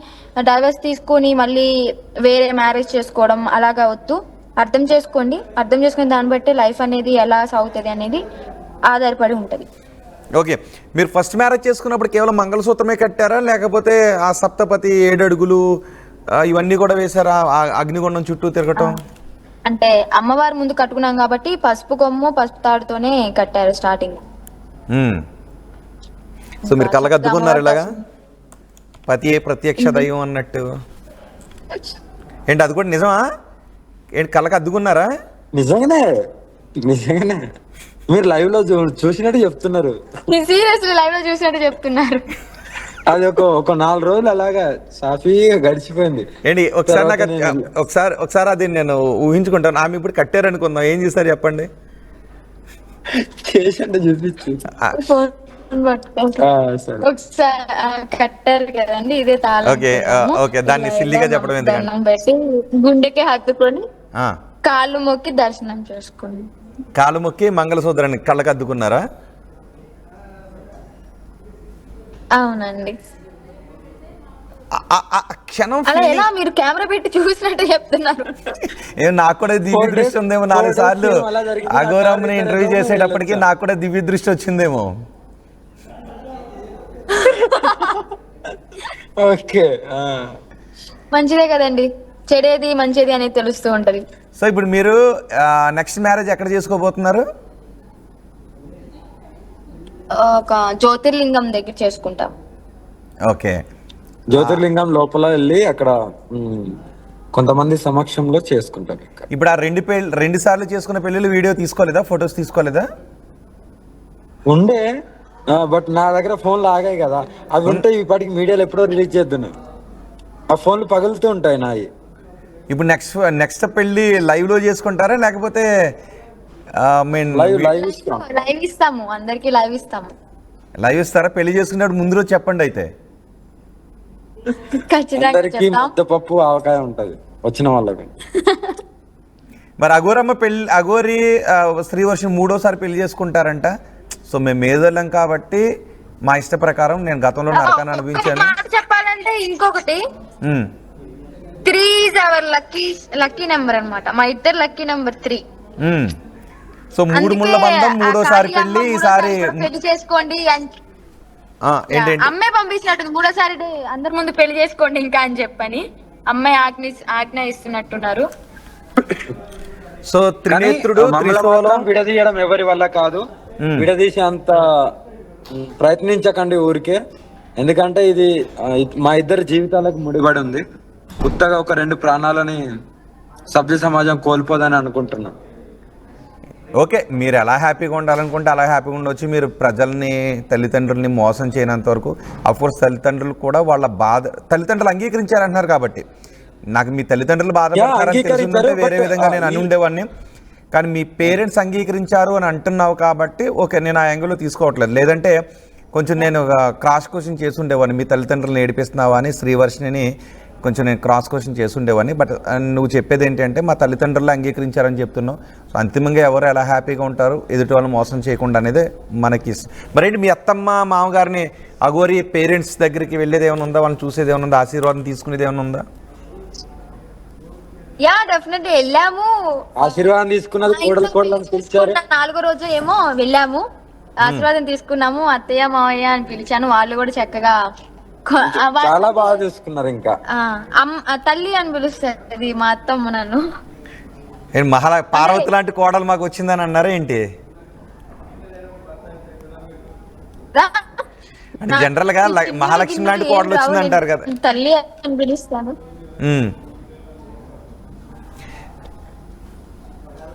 C: డైవర్స్ తీసుకుని మళ్ళీ వేరే మ్యారేజ్ చేసుకోవడం అలాగా వద్దు. అర్థం చేసుకోండి, అర్థం చేసుకుని దాన్ని బట్టి లైఫ్ అనేది ఎలా సాగుతుంది అనేది ఆధారపడి ఉంటుంది.
A: ఓకే, మీరు ఫస్ట్ మ్యారేజ్ చేసుకున్నప్పుడు కేవలం మంగళసూత్రమే కట్టారా, లేకపోతే ఆ సప్తపతి 7 అడుగులు ఇవన్నీ కూడా వేసారా? అగ్నిగుండం చుట్టూ తిరగటం
C: అంటే అమ్మవారి ముందు కట్టుకున్నాం కాబట్టి పసుపు కొమ్ము పసుపు తాడుతోనే కట్టారు స్టార్టింగ్.
A: సో మీరు కళ్ళకద్దుకున్నారు ఇలాగా, పతి ప్రత్యక్ష దైవం అన్నట్టు ఏంటి? అది కూడా నిజమా? ఏంటి కళ్ళకి అద్దుకున్నారా?
B: నిజంగానే మీరు లైవ్ లో చూసినట్టు చెప్తున్నారు.
C: సీరియస్లీ లైవ్ లో చూసినట్టు చెప్తున్నారు.
B: అది ఒక 4 రోజులు అలాగా సాఫీగా గడిచిపోయింది.
A: ఏంటి ఒకసారి అది నేను ఊహించుకుంటాను. ఆమె ఇప్పుడు కట్టారు అనుకుందాం, ఏం చేస్తారు చెప్పండి?
B: చేసంటే చూపించు.
C: కట్టారు కదండి, ఇదే తాళం.
A: ఓకే, దాన్ని సిల్లిగా చెప్పడం
C: ఎందుకంటే గుండెకి హత్తుకొని కాళ్ళు మొక్కి దర్శనం చేసుకోండి.
A: కాళ్ళు మొక్కి మంగళసూత్రాన్ని కళ్ళకి అద్దుకున్నారా?
C: అవునండి.
A: క్షణం
C: మీరు కెమెరా పెట్టి చూసినట్టు చెప్తున్నారు.
A: నాకు కూడా దివ్య దృష్టి ఉందేమో. 4 సార్లు అఘోరమ్మని ఇంటర్వ్యూ చేసేటప్పటికి నాకు కూడా దివ్య దృష్టి వచ్చిందేమో.
B: ఓకే,
C: మంచిదే కదండి, చెడేది మంచిది అనేది తెలుస్తూ ఉంటది.
A: సో ఇప్పుడు మీరు నెక్స్ట్ మ్యారేజ్ ఎక్కడ చేసుకోబోతున్నారు?
C: ఒక జ్యోతిర్లింగం దగ్గర చేసుకుంటాం.
A: ఓకే,
B: జ్యోతిర్లింగం లోపల వెళ్ళి అక్కడ కొంతమంది సమక్షంలో చేసుకుంటారు.
A: ఇప్పుడు ఆ 2 సార్లు చేసుకున్న పెళ్ళిళ్ళు వీడియో తీసుకోలేదా, ఫొటోస్ తీసుకోలేదా?
B: ఉండే, బట్ నా దగ్గర ఫోన్లు ఆగాయి కదా, అవి ఉంటే ఇప్పటికి మీడియాలో ఎప్పుడో రిలీజ్ చేద్దాను. ఆ ఫోన్లు పగులుతూ ఉంటాయి నాయి.
A: ఇప్పుడు నెక్స్ట్ పెళ్లి లైవ్ లో చేసుకుంటారా, లేకపోతే
C: లైవ్ ఇస్తాము, అందరికి లైవ్ ఇస్తాము.
A: లైవ్ ఇస్తారా? పెళ్లి చేసుకున్నప్పుడు ముందు రోజు చెప్పండి అయితే.
B: అందరికి ముద్దపప్పు ఆవకాయ ఉంటది వచ్చిన వాళ్ళకి.
A: మరి అఘోరి శ్రీవర్షం 3వసారి పెళ్లి చేసుకుంటారంట. సో మేము మేధోళ్ళం కాబట్టి మా ఇష్ట ప్రకారం నేను గతంలో నరకాన్ని అనుభవించాను.
C: చెప్పాలంటే ఇంకొకటి 3 is our లక్కీ నెంబర్ అన్నమాట. మా ఇద్దరు లక్కీ నెంబర్ 3.
A: సో 3 ముళ్ళ బంధం, 3వసారి పెళ్లి. ఈసారి
C: పెళ్లి చేసుకోండి అమ్మాయి పంపించినట్టు 3వసారి అందరి ముందు పెళ్లి చేసుకోండి ఇంకా అని చెప్పని అమ్మాయి ఆజ్ఞ ఇస్తున్నట్టున్నారు.
A: సో త్రినేత్రుడు
B: విడదీయడం ఎవరి వల్ల కాదు, విడదీసే అంత ప్రయత్నించకండి ఊరికే. ఎందుకంటే ఇది మా ఇద్దరి జీవితాలకు ముడిపడి ఉంది. కొత్తగా ఒక 2 ప్రాణాలని సభ్య సమాజం కోల్పోదని అనుకుంటున్నాం.
A: ఓకే, మీరు ఎలా హ్యాపీగా ఉండాలనుకుంటే అలా హ్యాపీగా ఉండవచ్చు. మీరు ప్రజల్ని, తల్లిదండ్రుల్ని మోసం చేయనంత వరకు. అఫ్కోర్స్ తల్లిదండ్రులు కూడా వాళ్ళ తల్లిదండ్రులు అంగీకరించారంటున్నారు కాబట్టి, నాకు మీ తల్లిదండ్రులు బాధపడతారని తెలిసిందంటే వేరే విధంగా నేను అని ఉండేవాడిని. కానీ మీ పేరెంట్స్ అంగీకరించారు అని అంటున్నావు కాబట్టి ఓకే, నేను ఆ యాంగిల్లో తీసుకోవట్లేదు. లేదంటే కొంచెం నేను క్రాస్ క్వశ్చన్ చేసి ఉండేవాడిని, మీ తల్లిదండ్రులను ఏడిపిస్తున్నావా అని శ్రీవర్షిని కొంచెం నేను క్రాస్ క్వశ్చన్ చేసి ఉండేవాడిని. బట్ నువ్వు చెప్పేది ఏంటంటే మా తల్లిదండ్రులు అంగీకరించారని చెప్తున్నావు. సో అంతిమంగా ఎవరు ఎలా హ్యాపీగా ఉంటారు, ఎదుటి వాళ్ళు మోసం చేయకుండా అనేది మనకి ఇష్టం. మరేంటి మీ అత్తమ్మ మామగారిని అఘోరి పేరెంట్స్ దగ్గరికి వెళ్ళేది ఏమైనా ఉందా, వాళ్ళని చూసేది ఏమైనా ఉందా, ఆశీర్వాదం తీసుకునేది ఏమైనా ఉందా?
C: యా డెఫినెట్లీ వెళ్ళాము.
B: ఆశీర్వాదం తీసుకున్నది కోడలు పిలిచారు.
C: 4వ రోజు ఏమో వెళ్ళాము, ఆశీర్వాదం తీసుకున్నాము. అత్తయ్య మావయ్య అని పిలిచాను, వాళ్ళు కూడా చక్కగా
B: చాలా బాగా చూసుకున్నారు. ఇంకా
C: తల్లి అని పిలుస్తుంది మా అత్తమ్మ నన్ను.
A: పార్వతి లాంటి కోడలు మాకు వచ్చిందని అన్నారా ఏంటి? అంటే జనరల్ గా మహాలక్ష్మి లాంటి కోడలు వచ్చింది అంటారు కదా.
C: తల్లి అని పిలుస్తాను,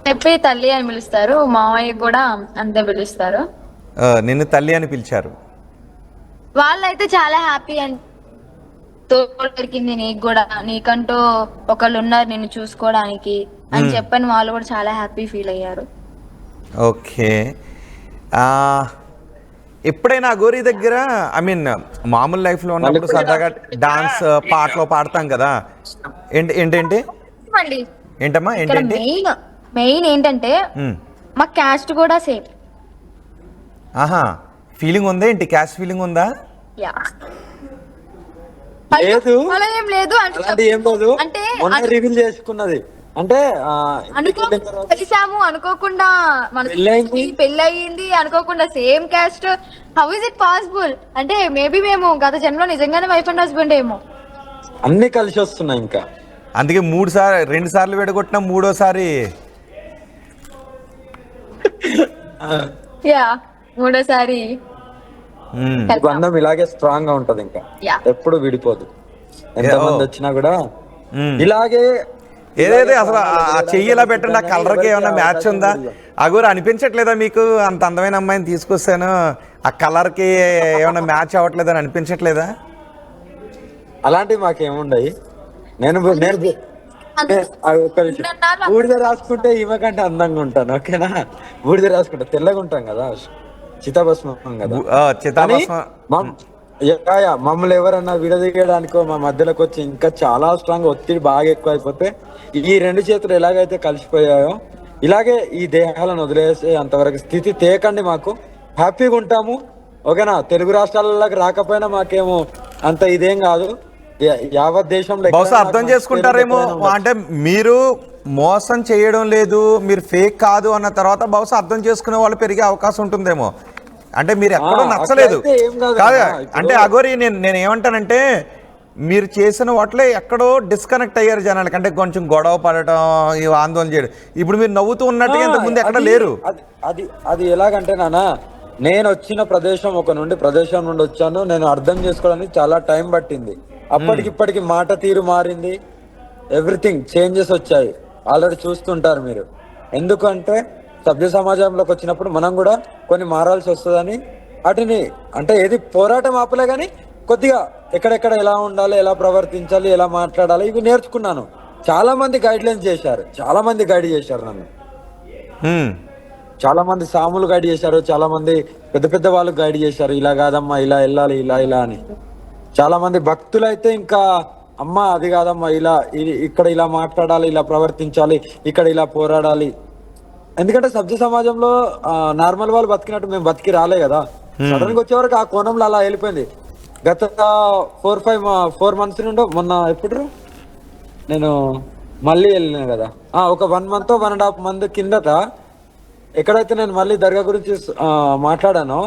C: చెప్పి తల్లి అని పిలుస్తారు. మావయ్య కూడా అంతే పిలుస్తారు.
A: నిన్ను తల్లి అని పిలిచారు.
C: వాళ్ళైతే చాలా హ్యాపీ అండ్ తోడు దొరికింది నీకు కూడా, నీకంటూ ఒకళ్ళు ఉన్నారు నిన్ను చూసుకోవడానికి అని చెప్పని వాళ్ళు కూడా చాలా హ్యాపీ ఫీల్ అయ్యారు.
A: ఓకే, ఎప్పుడైనా అఘోరి దగ్గర ఐ మీన్ మామూలు లైఫ్ లో ఉన్నప్పుడు సరదాగా డాన్స్ పాటలో పాడతాం కదా, ఏంటంటే ఏంటమ్మా ఏంటంటే
C: మెయిన్ ఏంటంటే మా క్యాస్ట్ కూడా సేమ్.
A: ఆహా, ఫీలింగ్ ఉందా ఏంటి? క్యాస్ట్ ఫీలింగ్ ఉందా?
B: లేదు,
C: అలా ఏం లేదు.
B: అంటే రివీల్ చేసుకున్నది అంటే
C: కలిసాము అనుకోకుండా, మన పెళ్ళయింది అనుకోకుండా, same caste. How is it possible అంటే మేబీ మేము గత జన్మలో నిజంగానే వైఫ్ అండ్ హస్బెండ్ ఏమో.
B: అన్ని కలిసి వస్తున్నాయి. ఇంకా
A: అందుకే 2 సార్లు విడగొట్టినా మూడోసారి
C: మూడోసారి
B: బంధం ఇలాగే స్ట్రాంగ్ గా ఉంటది. ఇంకా ఎప్పుడు విడిపోదు. ఎంతమంది వచ్చినా కూడా ఇలాగే.
A: ఏదైతే అసలు ఆ చెయ్యి ఇలా పెట్టండి, ఆ కలర్ కి ఏమైనా మ్యాచ్ ఉందా? అగోరు అనిపించట్లేదా మీకు? అంత అందమైన అమ్మాయిని తీసుకొస్తాను, ఆ కలర్ కి ఏమైనా మ్యాచ్ అవ్వట్లేదని అనిపించట్లేదా?
B: అలాంటివి మాకేముండయి. నేను బూడిద రాసుకుంటే ఈమె కంటే అందంగా ఉంటాను. ఓకేనా? బూడిద రాసుకుంటా తెల్లగా ఉంటాం కదా, చితాభస్మం కదా. మమ్మల్ని ఎవరన్నా విడదీయడానికో మా మధ్యలోకి వచ్చి ఇంకా చాలా స్ట్రాంగ్ ఒత్తిడి బాగా ఎక్కువ అయిపోతే ఈ 2 చేతులు ఎలాగైతే కలిసిపోయాయో ఇలాగే ఈ దేహాలను వదిలేసే అంతవరకు స్థితి తేకండి. మాకు హ్యాపీగా ఉంటాము. ఓకేనా? తెలుగు రాష్ట్రాలలోకి రాకపోయినా మాకేమో అంత ఇదేం కాదు. యావత్ దేశంలో
A: బహుశా అర్థం చేసుకుంటారేమో. అంటే మీరు మోసం చేయడం లేదు, మీరు ఫేక్ కాదు అన్న తర్వాత బహుశా అర్థం చేసుకునే వాళ్ళు పెరిగే అవకాశం ఉంటుందేమో. అంటే మీరు ఎక్కడో నచ్చలేదు కాదు అంటే అఘోరి, నేను ఏమంటానంటే మీరు చేసిన వాటిలో ఎక్కడో డిస్కనెక్ట్ అయ్యారు జనాలకి. అంటే కొంచెం గొడవ పడటం, ఆందోళన చేయడం. ఇప్పుడు మీరు నవ్వుతూ ఉన్నట్టుగా ఇంతకు ముందు ఎక్కడ లేరు.
B: అది ఎలాగంటే నానా, నేను వచ్చిన ప్రదేశం నుండి వచ్చాను. నేను అర్థం చేసుకోవడానికి చాలా టైం పట్టింది. అప్పటికిప్పటికి మాట తీరు మారింది, ఎవ్రీథింగ్ చేంజెస్ వచ్చాయి. ఆల్రెడీ చూస్తుంటారు మీరు. ఎందుకంటే సభ్య సమాజంలోకి వచ్చినప్పుడు మనం కూడా కొన్ని మారాల్సి వస్తుందని వాటిని అంటే ఏది పోరాటం ఆపలే కానీ కొద్దిగా ఎక్కడెక్కడ ఎలా ఉండాలి, ఎలా ప్రవర్తించాలి, ఎలా మాట్లాడాలి ఇవి నేర్చుకున్నాను. చాలా మంది గైడ్ లైన్స్ చేశారు, చాలా మంది గైడ్ చేశారు నన్ను. చాలా మంది సాములు గైడ్ చేశారు, చాలా మంది పెద్ద పెద్ద వాళ్ళు గైడ్ చేశారు. ఇలా కాదమ్మా, ఇలా వెళ్ళాలి, ఇలా అని. చాలా మంది భక్తులు అయితే ఇంకా అమ్మ అది కాదమ్మా, ఇక్కడ ఇలా మాట్లాడాలి, ఇలా ప్రవర్తించాలి, ఇక్కడ ఇలా పోరాడాలి. ఎందుకంటే సభ్య సమాజంలో నార్మల్ వాళ్ళు బతికినట్టు మేము బతికి రాలే కదా. సడన్ గా వచ్చే వరకు ఆ కోణంలో అలా వెళ్ళిపోయింది. గత 4 months నుండి మొన్న ఎప్పుడు నేను మళ్ళీ వెళ్ళినా కదా, ఒక 1 month 1.5 month కిందట ఎక్కడైతే నేను మళ్ళీ దర్గా గురించి మాట్లాడానో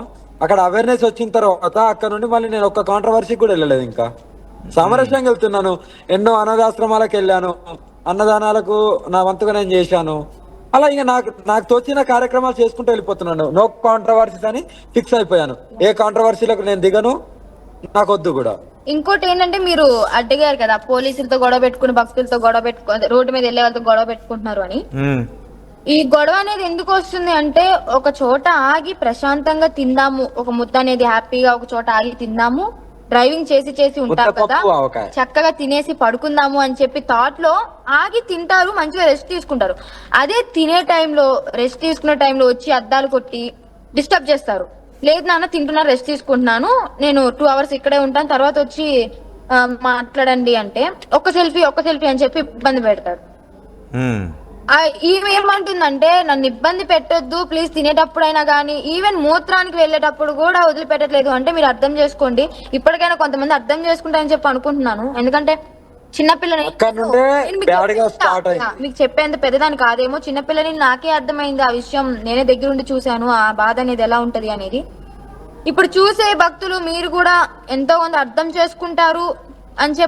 B: అక్కడ అవేర్నెస్ వచ్చిన తర్వాత అక్కడ నుండి మళ్ళీ నేను ఒక్క కాంట్రవర్సీకి కూడా వెళ్ళలేదు. ఇంకా సామరస్యంగా వెళ్తున్నాను. ఎన్నో అనాథాశ్రమాలకు వెళ్ళాను, అన్నదానాలకు నా వంతుగా నేను చేశాను. అలా ఇంకా నాకు తోచిన కార్యక్రమాలు చేసుకుంటూ వెళ్ళిపోతున్నాను. నో కాంట్రవర్సీస్ అని ఫిక్స్ అయిపోయాను. ఏ కాంట్రవర్సీలకు నేను దిగను, నాకు వద్దు కూడా.
C: ఇంకోటి ఏంటంటే మీరు అడ్డగారు కదా, పోలీసులతో గొడవ పెట్టుకుని, భక్తులతో గొడవ పెట్టుకుని, రోడ్డు మీద వెళ్ళే వాళ్ళతో గొడవ పెట్టుకుంటున్నారు అని. ఈ గొడవ అనేది ఎందుకు వస్తుంది అంటే ఒక చోట ఆగి ప్రశాంతంగా తిందాము, ఒక ముద్ద అనేది హ్యాపీగా ఒక చోట ఆగి తిందాము, డ్రైవింగ్ చేసి ఉంటారు కదా, చక్కగా తినేసి పడుకుందాము అని చెప్పి థాట్ లో ఆగి తింటారు, మంచిగా రెస్ట్ తీసుకుంటారు. అదే తినే టైంలో, రెస్ట్ తీసుకునే టైంలో వచ్చి అద్దాలు కొట్టి డిస్టర్బ్ చేస్తారు. లేదు నాన్న తింటున్నా, రెస్ట్ తీసుకుంటున్నాను, నేను 2 hours ఇక్కడే ఉంటాను, తర్వాత వచ్చి మాట్లాడండి అంటే ఒక్క సెల్ఫీ అని చెప్పి ఇబ్బంది పెడతారు. ఈమె ఏమంటుందంటే నన్ను ఇబ్బంది పెట్టొద్దు ప్లీజ్, తినేటప్పుడైనా కానీ, ఈవెన్ మూత్రానికి వెళ్ళేటప్పుడు కూడా వదిలిపెట్టట్లేదు. అంటే మీరు అర్థం చేసుకోండి. ఇప్పటికైనా కొంతమంది అర్థం చేసుకుంటారని చెప్పి అనుకుంటున్నాను. ఎందుకంటే చిన్నపిల్లని
B: అక్కడ నుండే
C: నేను మీకు
B: bad గా
C: చెప్పేంత-
B: start అయింది.
C: మీకు చెప్పేంత పెద్దదాన్ని కాదేమో, చిన్నపిల్లని నాకే అర్థమైంది ఆ విషయం, నేనే దగ్గరుండి చూశాను ఆ బాధ అనేది ఎలా ఉంటది అనేది. ఇప్పుడు చూసే భక్తులు మీరు కూడా ఎంతో కొంత అర్థం చేసుకుంటారు అని చెప్పి